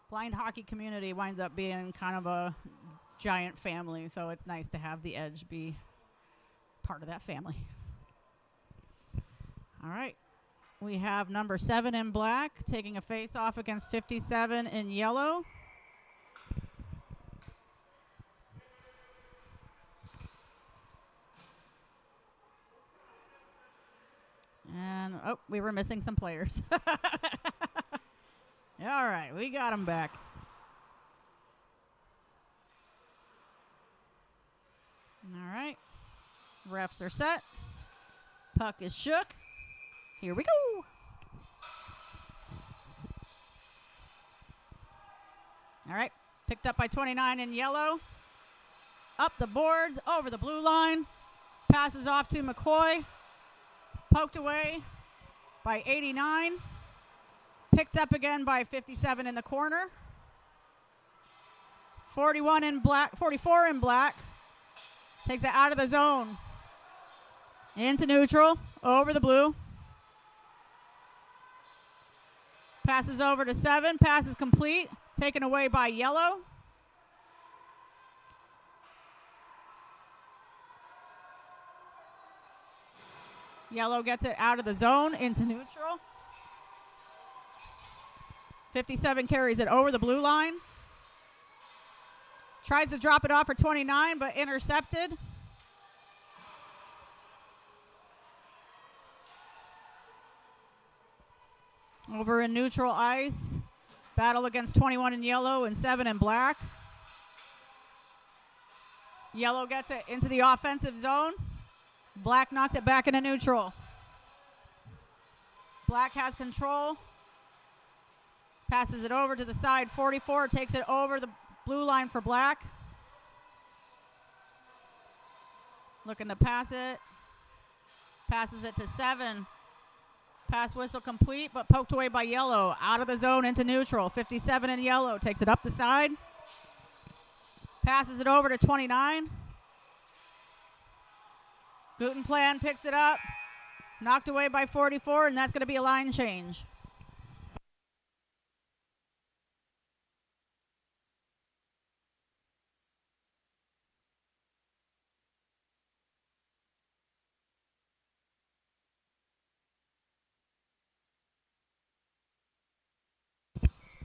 blind hockey community winds up being kind of a giant family, so it's nice to have the Edge be part of that family. All right. We have number 7 in black taking a face-off against 57 in yellow. And, oh, we were missing some players. All right, we got them back. All right. Refs are set. Puck is shook. Here we go. All right. Picked up by 29 in yellow. Up the boards, over the blue line. Passes off to McCoy. Poked away by 89. Picked up again by 57 in the corner. 41 in black, 44 in black. Takes it out of the zone. Into neutral, over the blue. Passes over to 7, pass is complete. Taken away by yellow. Yellow gets it out of the zone, into neutral. 57 carries it over the blue line. Tries to drop it off for 29, but intercepted. Over in neutral ice. Battle against 21 in yellow and 7 in black. Yellow gets it into the offensive zone. Black knocks it back into neutral. Black has control. Passes it over to the side. 44 takes it over the blue line for black. Looking to pass it. Passes it to 7. Pass whistle complete, but poked away by yellow. Out of the zone into neutral. 57 in yellow. Takes it up the side. Passes it over to 29. Gutenplan picks it up. Knocked away by 44, and that's going to be a line change.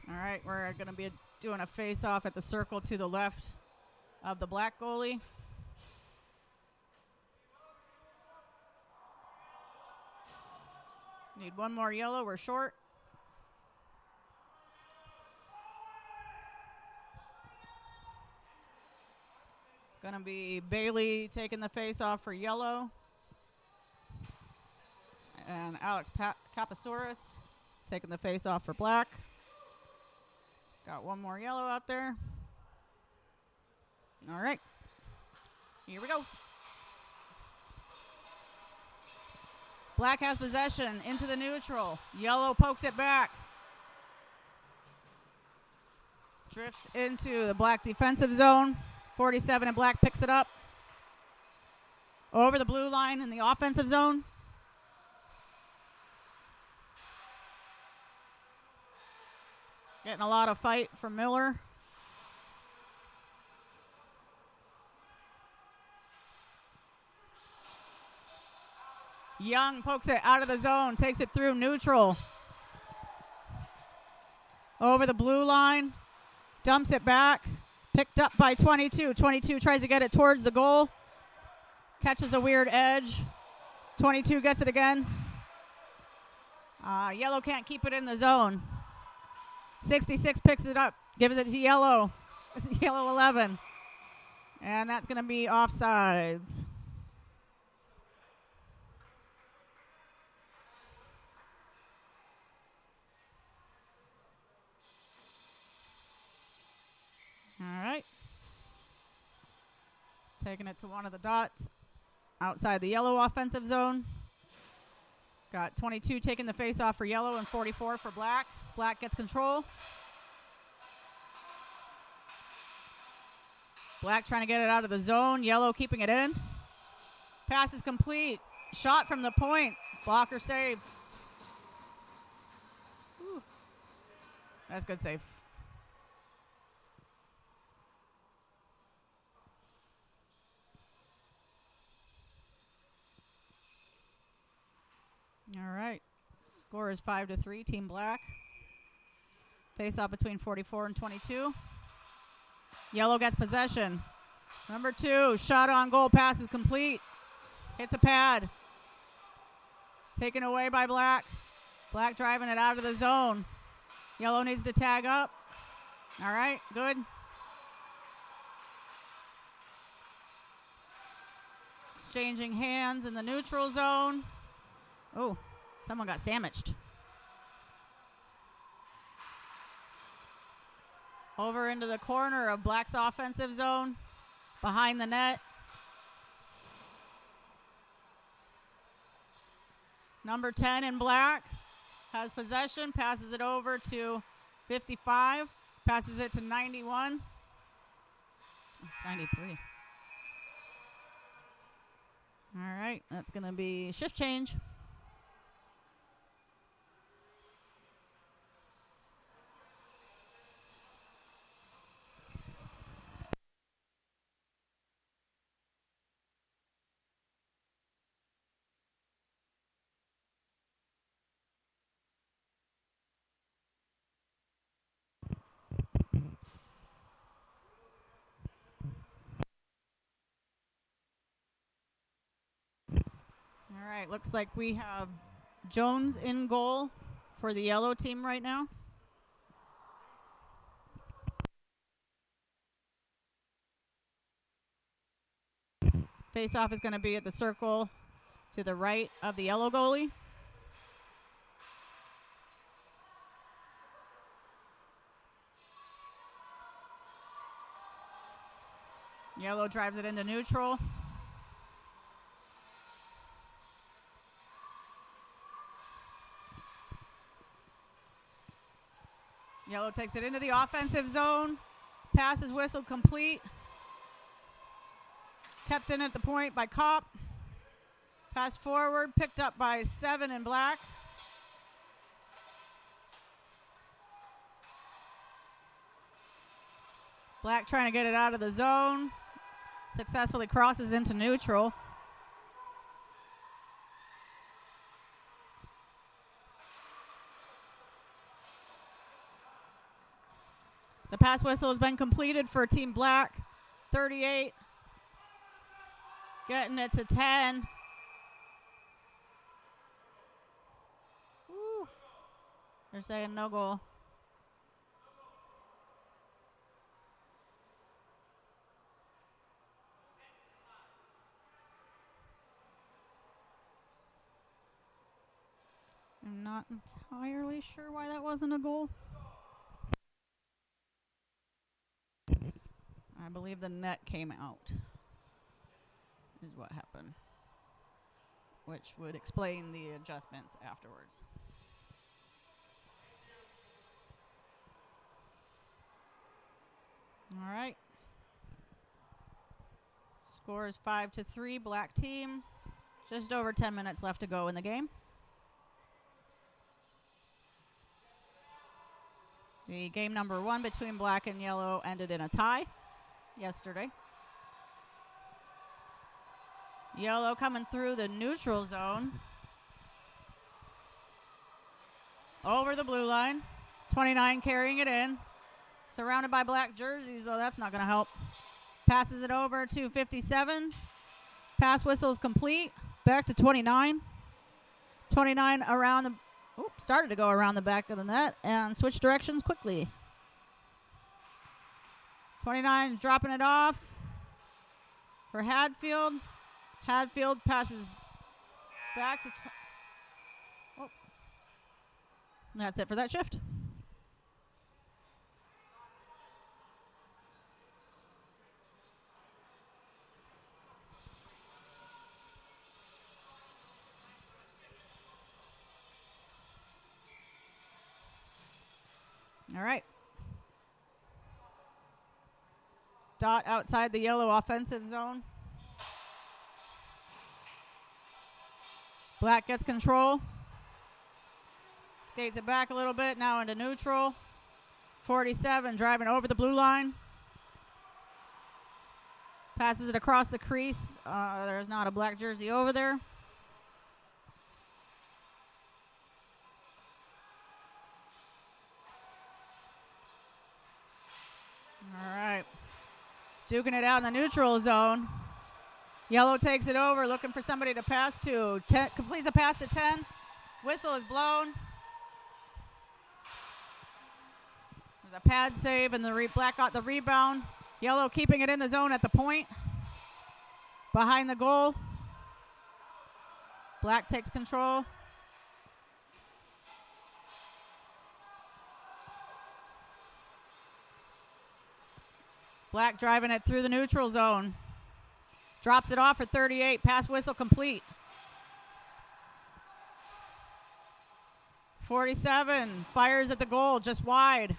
All right, we're going to be doing a face-off at the circle to the left of the black goalie. Need one more yellow. We're short. It's going to be Bailey taking the face-off for yellow. And Alex Kapasaurus taking the face-off for black. Got one more yellow out there. All right. Here we go. Black has possession into the neutral. Yellow pokes it back. Drifts into the black defensive zone. 47 and black picks it up. Over the blue line in the offensive zone. Getting a lot of fight from Miller. Young pokes it out of the zone, takes it through neutral. Over the blue line, dumps it back. Picked up by 22. 22 tries to get it towards the goal. Catches a weird edge. 22 gets it again. Yellow can't keep it in the zone. 66 picks it up, gives it to yellow. It's yellow 11. And that's going to be offsides. Taking it to one of the dots outside the yellow offensive zone. Got 22 taking the face off for yellow and 44 for black. Black gets control. Black trying to get it out of the zone. Yellow keeping it in. Pass is complete. Shot from the point. Blocker save. Ooh. That's a good save. All right. Score is 5-3, Team Black. Face off between 44 and 22. Yellow gets possession. Number 2, shot on goal, pass is complete. Hits a pad. Taken away by Black. Black driving it out of the zone. Yellow needs to tag up. All right, good. Exchanging hands in the neutral zone. Oh, someone got sandwiched. Over into the corner of Black's offensive zone. Behind the net. Number 10 in Black has possession. Passes it over to 55. Passes it to 91. It's 93. All right, that's going to be shift change. All right, looks like we have Jones in goal for the yellow team right now. Face-off is going to be at the circle to the right of the yellow goalie. Yellow drives it into neutral. Yellow takes it into the offensive zone. Pass is whistled complete. Kept in at the point by Kopp. Pass forward, picked up by 7 in Black. Black trying to get it out of the zone. Successfully crosses into neutral. The pass whistle has been completed for Team Black. 38. Getting it to 10. Woo. They're saying no goal. I'm not entirely sure why that wasn't a goal. I believe the net came out, is what happened, which would explain the adjustments afterwards. All right. Score is 5-3, Black team. Just over 10 minutes left to go in the game. The game number 1 between Black and Yellow ended in a tie yesterday. Yellow coming through the neutral zone. Over the blue line. 29 carrying it in. Surrounded by Black jerseys, though that's not going to help. Passes it over to 57. Pass whistle is complete. Back to 29. 29 around the... started to go around the back of the net and switch directions quickly. 29 dropping it off for Hadfield. Hadfield passes back to... That's it for that shift. All right. Dot outside the yellow offensive zone. Black gets control. Skates it back a little bit, now into neutral. 47 driving over the blue line. Passes it across the crease. There's not a black jersey over there. All right. Duking it out in the neutral zone. Yellow takes it over, looking for somebody to pass to. Completes a pass to 10. Whistle is blown. There's a pad save, and the black got the rebound. Yellow keeping it in the zone at the point. Behind the goal. Black takes control. Black driving it through the neutral zone. Drops it off for 38. Pass whistle complete. 47 fires at the goal, just wide.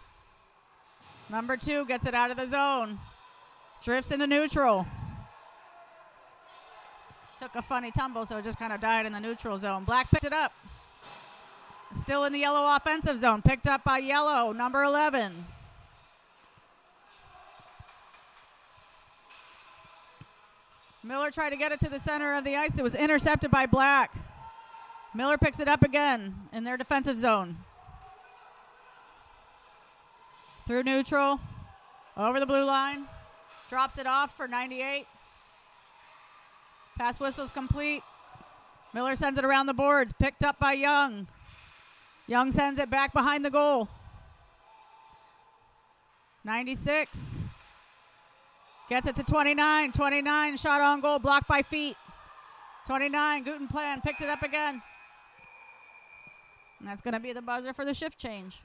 Number 2 gets it out of the zone. Drifts into neutral. Took a funny tumble, so it just kind of died in the neutral zone. Black picked it up. Still in the yellow offensive zone. Picked up by yellow, number 11. Miller tried to get it to the center of the ice. It was intercepted by Black. Miller picks it up again in their defensive zone. Through neutral, over the blue line. Drops it off for 98. Pass whistle's complete. Miller sends it around the boards. Picked up by Young. Young sends it back behind the goal. 96. Gets it to 29. 29, shot on goal, blocked by feet. 29, Gutenplan picked it up again. And that's going to be the buzzer for the shift change.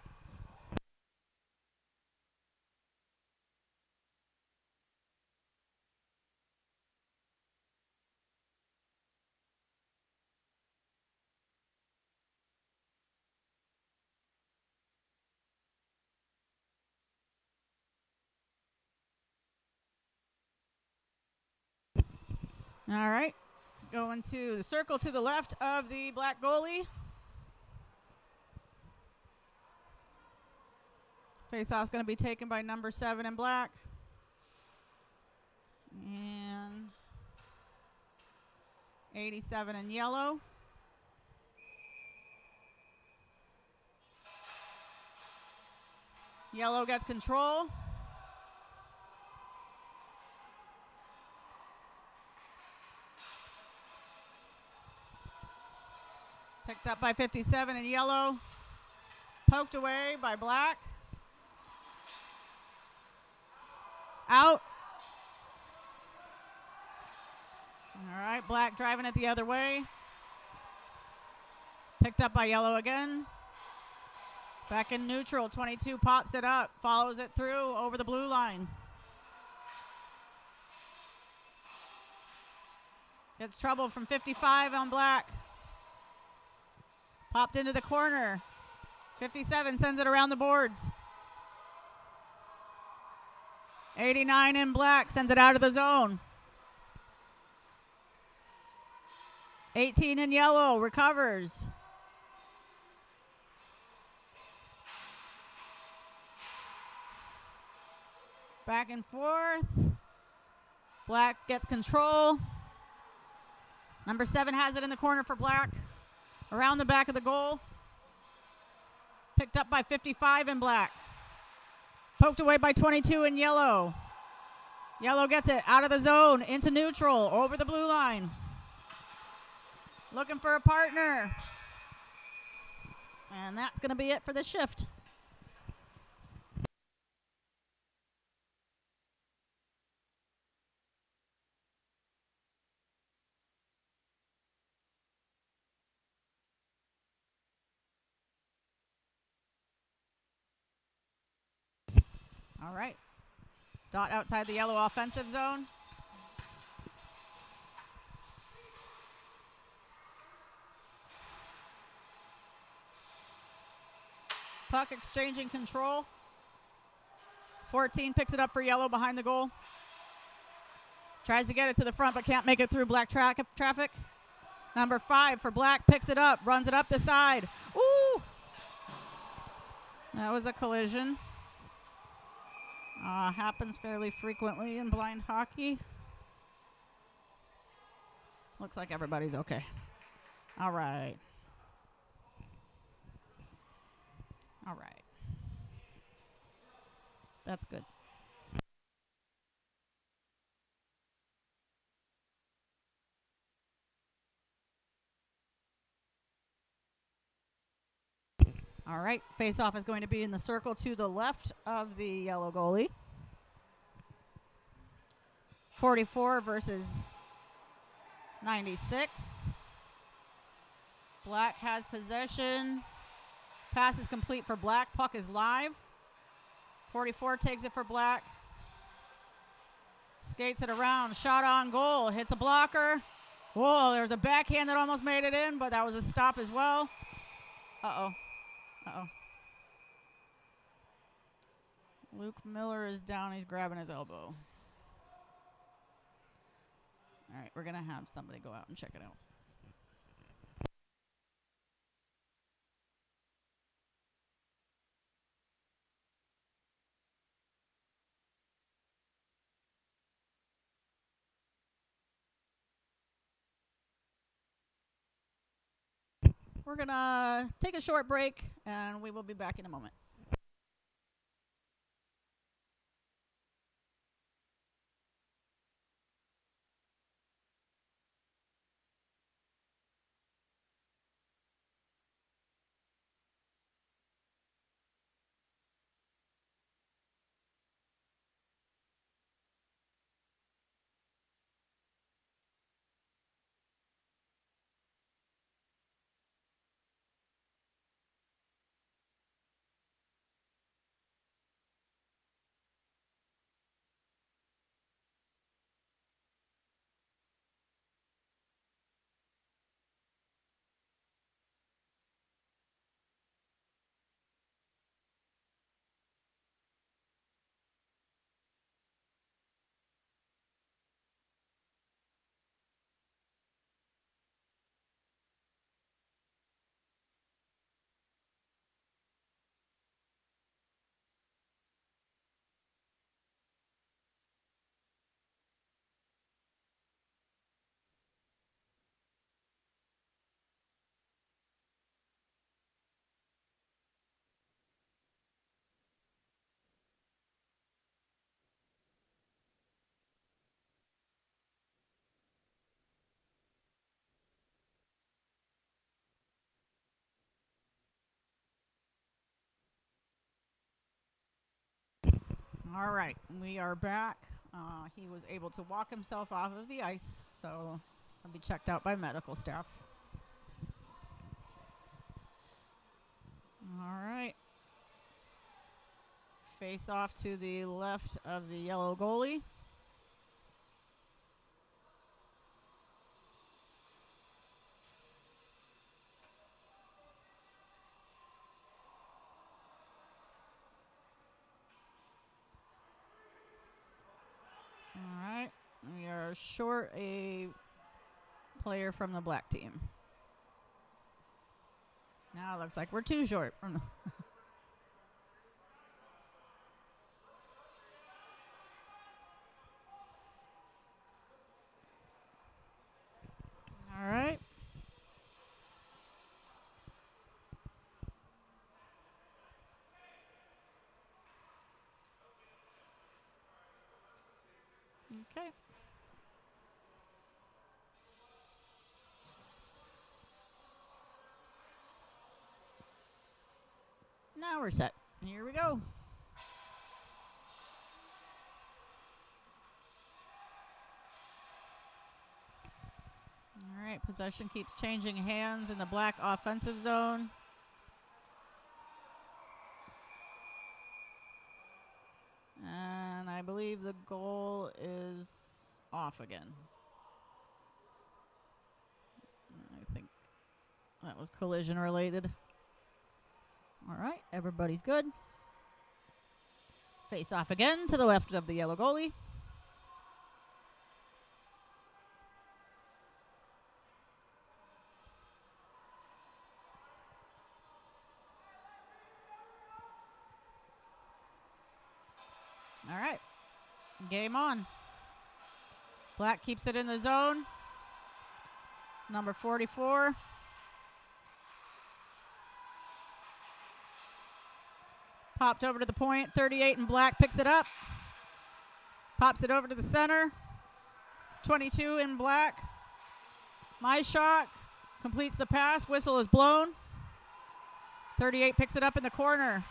All right, going to the circle to the left of the Black goalie. Face-off's going to be taken by number 7 in Black. And 87 in yellow. Yellow gets control. Picked up by 57 in yellow. Poked away by Black. Out. All right, Black driving it the other way. Picked up by yellow again. Back in neutral, 22 pops it up, follows it through over the blue line. Gets trouble from 55 on Black. Popped into the corner. 57 sends it around the boards. 89 in Black sends it out of the zone. 18 in yellow recovers. Back and forth. Black gets control. Number 7 has it in the corner for Black. Around the back of the goal. Picked up by 55 in Black. Poked away by 22 in yellow. Yellow gets it out of the zone, into neutral, over the blue line. Looking for a partner. And that's going to be it for the shift. All right. Dot outside the yellow offensive zone. Puck exchanging control. 14 picks it up for yellow behind the goal. Tries to get it to the front but can't make it through black traffic. Number 5 for black picks it up, runs it up the side. Ooh! That was a collision. Happens fairly frequently in blind hockey. Looks like everybody's okay. All right. All right. That's good. All right. Face-off is going to be in the circle to the left of the yellow goalie. 44 versus 96. Black has possession. Pass is complete for black. Puck is live. 44 takes it for black. Skates it around. Shot on goal. Hits a blocker. Whoa, there's a backhand that almost made it in, but that was a stop as well. Uh-oh. Uh-oh. Luke Miller is down. He's grabbing his elbow. All right, we're going to have somebody go out and check it out. We're going to take a short break, and we will be back in a moment. All right, we are back. He was able to walk himself off of the ice, so he'll be checked out by medical staff. All right. Face off to the left of the yellow goalie. All right. We are short a player from the black team. Now it looks like we're too short from the All right. Okay. Now we're set. Here we go. All right, possession keeps changing hands in the black offensive zone. And I believe the goal is off again. I think that was collision related. All right, everybody's good. Face off again to the left of the yellow goalie. All right, game on. Black keeps it in the zone. Number 44. Popped over to the point. 38 in black picks it up. Pops it over to the center. 22 in black. My shot completes the pass. Whistle is blown. 38 picks it up in the corner.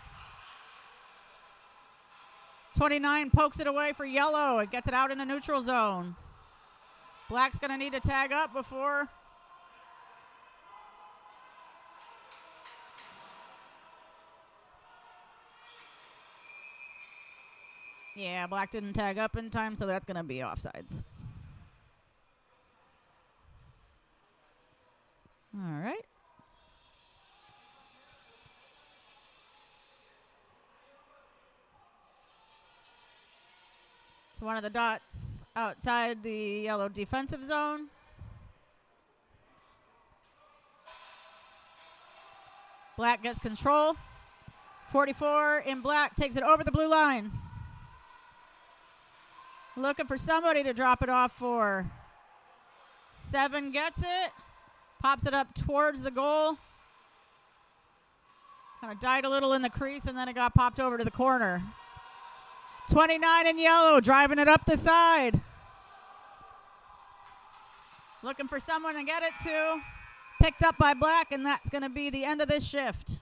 29 pokes it away for yellow. It gets it out in the neutral zone. Black's going to need to tag up before. Yeah, black didn't tag up in time, so that's going to be offsides. All right. It's one of the dots outside the yellow defensive zone. Black gets control. 44 in black takes it over the blue line. Looking for somebody to drop it off for. 7 gets it. Pops it up towards the goal. Kind of died a little in the crease, and then it got popped over to the corner. 29 in yellow, driving it up the side. Looking for someone to get it to. Picked up by black, and that's going to be the end of this shift.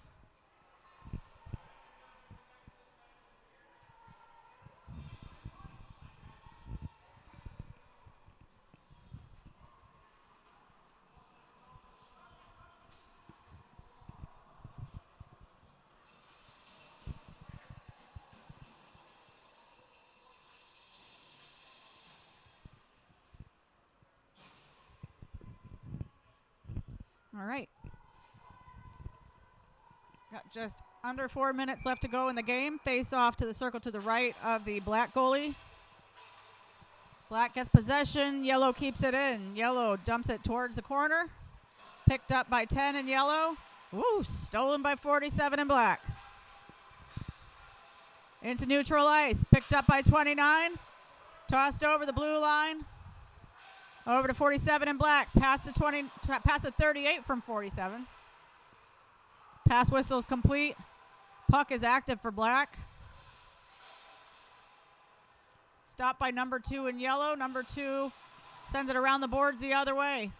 All right. Got just under 4 minutes left to go in the game. Face off to the circle to the right of the black goalie. Black gets possession. Yellow keeps it in. Yellow dumps it towards the corner. Picked up by 10 in yellow. Ooh, stolen by 47 in black. Into neutral ice. Picked up by 29. Tossed over the blue line. Over to 47 in black. Pass to 38 from 47. Pass whistle is complete. Puck is active for black. Stopped by number 2 in yellow. Number 2 sends it around the boards the other way.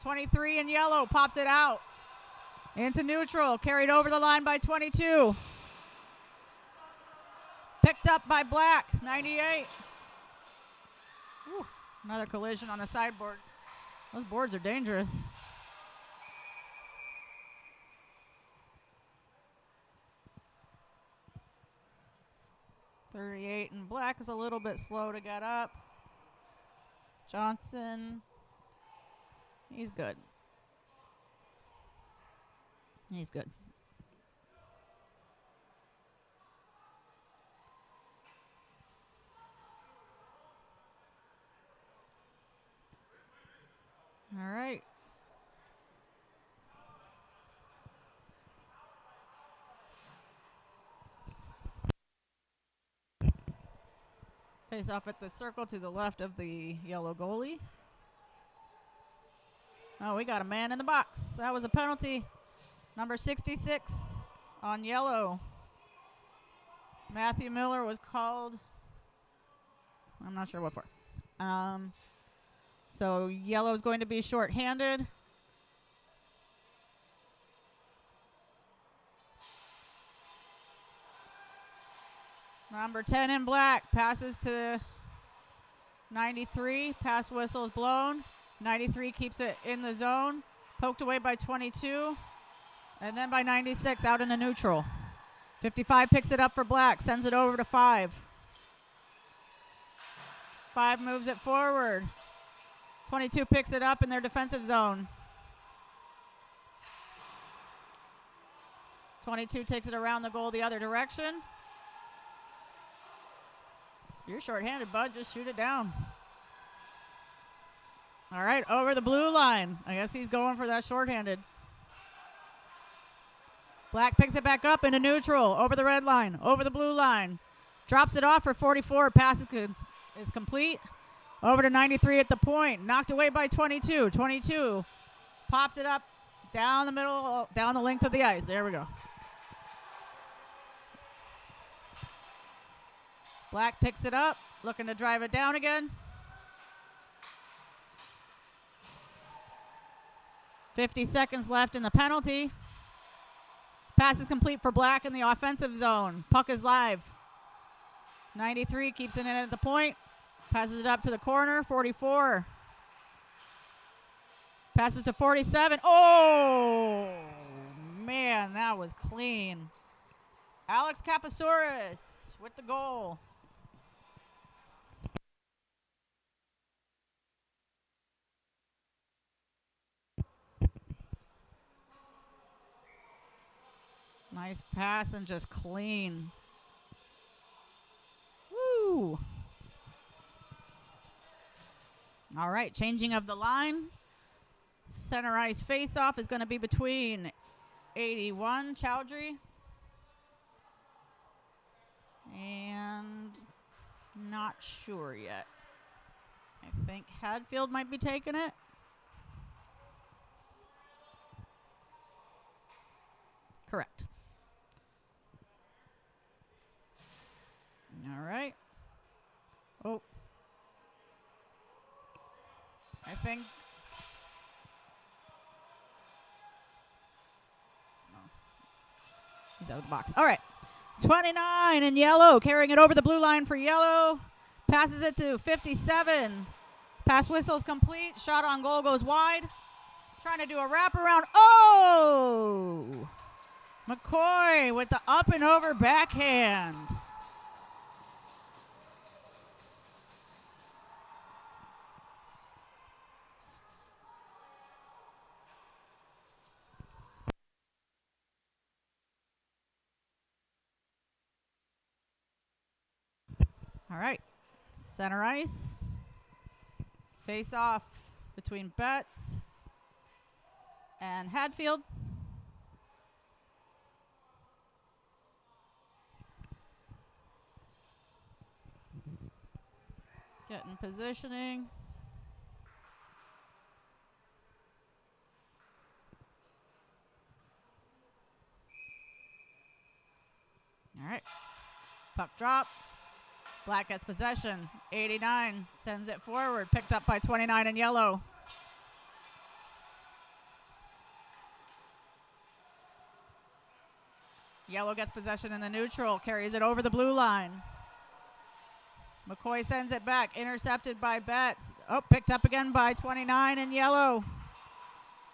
23 in yellow pops it out. Into neutral. Carried over the line by 22. Picked up by black. 98. Whew, another collision on the sideboards. Those boards are dangerous. .38 in black is a little bit slow to get up. Johnson, he's good. He's good. All right. Face off at the circle to the left of the yellow goalie. Oh, we got a man in the box. That was a penalty. Number 66 on yellow. Matthew Miller was called. I'm not sure what for. So yellow is going to be shorthanded. Number 10 in black passes to 93. Pass whistle is blown. 93 keeps it in the zone. Poked away by 22. And then by 96 out in the neutral. 55 picks it up for black. Sends it over to 5. 5 moves it forward. 22 picks it up in their defensive zone. 22 takes it around the goal the other direction. You're shorthanded, bud. Just shoot it down. All right, over the blue line. I guess he's going for that shorthanded. Black picks it back up into neutral. Over the red line. Over the blue line. Drops it off for 44. Pass is complete. Over to 93 at the point. Knocked away by 22. 22 pops it up down the middle, down the length of the ice. There we go. Black picks it up. Looking to drive it down again. 50 seconds left in the penalty. Pass is complete for Black in the offensive zone. Puck is live. 93 keeps it in at the point. Passes it up to the corner. 44. Passes to 47. Oh, man, that was clean. Alex Kapasaurus with the goal. Nice pass and just clean. Woo! All right, changing of the line. Center ice face-off is going to be between 81, Chowdhury, and not sure yet. I think Hadfield might be taking it. Correct. All right. Oh. I think. Oh. He's out of the box. All right. 29 in yellow, carrying it over the blue line for yellow. Passes it to 57. Pass whistle's complete. Shot on goal goes wide. Trying to do a wraparound. Oh! McCoy with the up and over backhand. All right, center ice. Face off between Betts and Hadfield. Getting positioning. All right, puck drop. Black gets possession. 89 sends it forward. Picked up by 29 in yellow. Yellow gets possession in the neutral. Carries it over the blue line. McCoy sends it back. Intercepted by Betts. Oh, picked up again by 29 in yellow.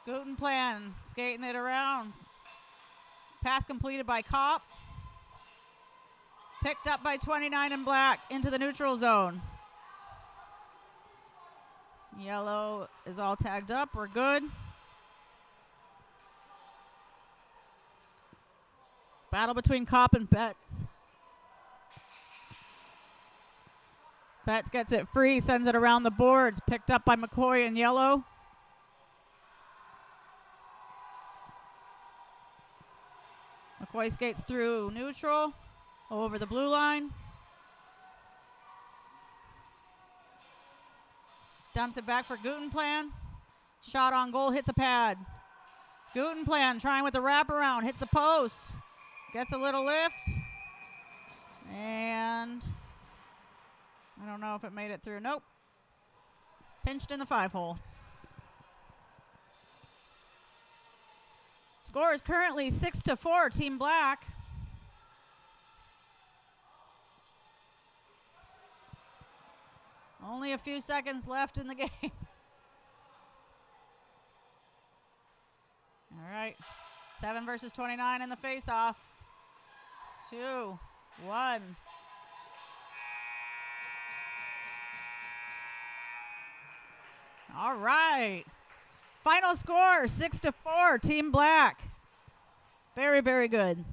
Gutenplan skating it around. Pass completed by Kopp. Picked up by 29 in black into the neutral zone. Yellow is all tagged up. We're good. Battle between Kopp and Betts. Betts gets it free, sends it around the boards. Picked up by McCoy in yellow. McCoy skates through neutral. Over the blue line. Dumps it back for Gutenplan. Shot on goal, hits a pad. Gutenplan trying with the wraparound, hits the post. Gets a little lift. And I don't know if it made it through. Nope. Pinched in the 5-hole. Score is currently 6-4, Team Black. Only a few seconds left in the game. All right. 7 versus 29 in the face-off. 2, 1. All right. Final score, 6-4, Team Black. Very, very good.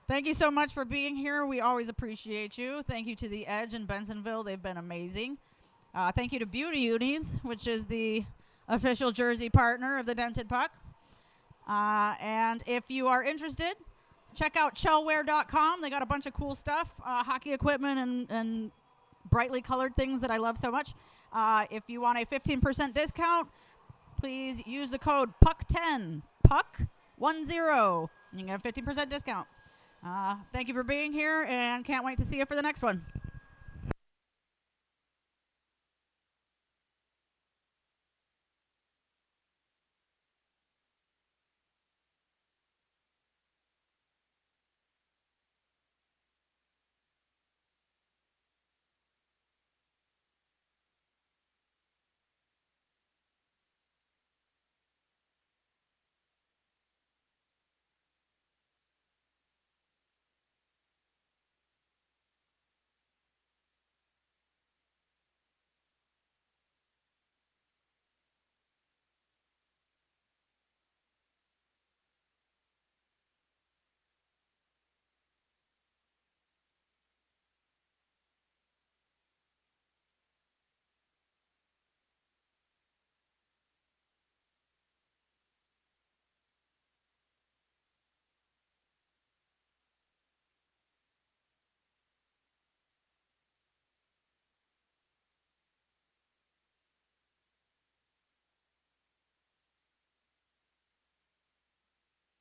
Thank you so much for being here. We always appreciate you. Thank you to the Edge in Bensonville. They've been amazing. Thank you to Beauty Unis, which is the official jersey partner of the Dented Puck. And if you are interested, check out chellwear.com. They got a bunch of cool stuff, hockey equipment and brightly colored things that I love so much. If you want a 15% discount, please use the code PUCK10, PUCK10, and you can get a 15% discount. Thank you for being here, and can't wait to see you for the next one.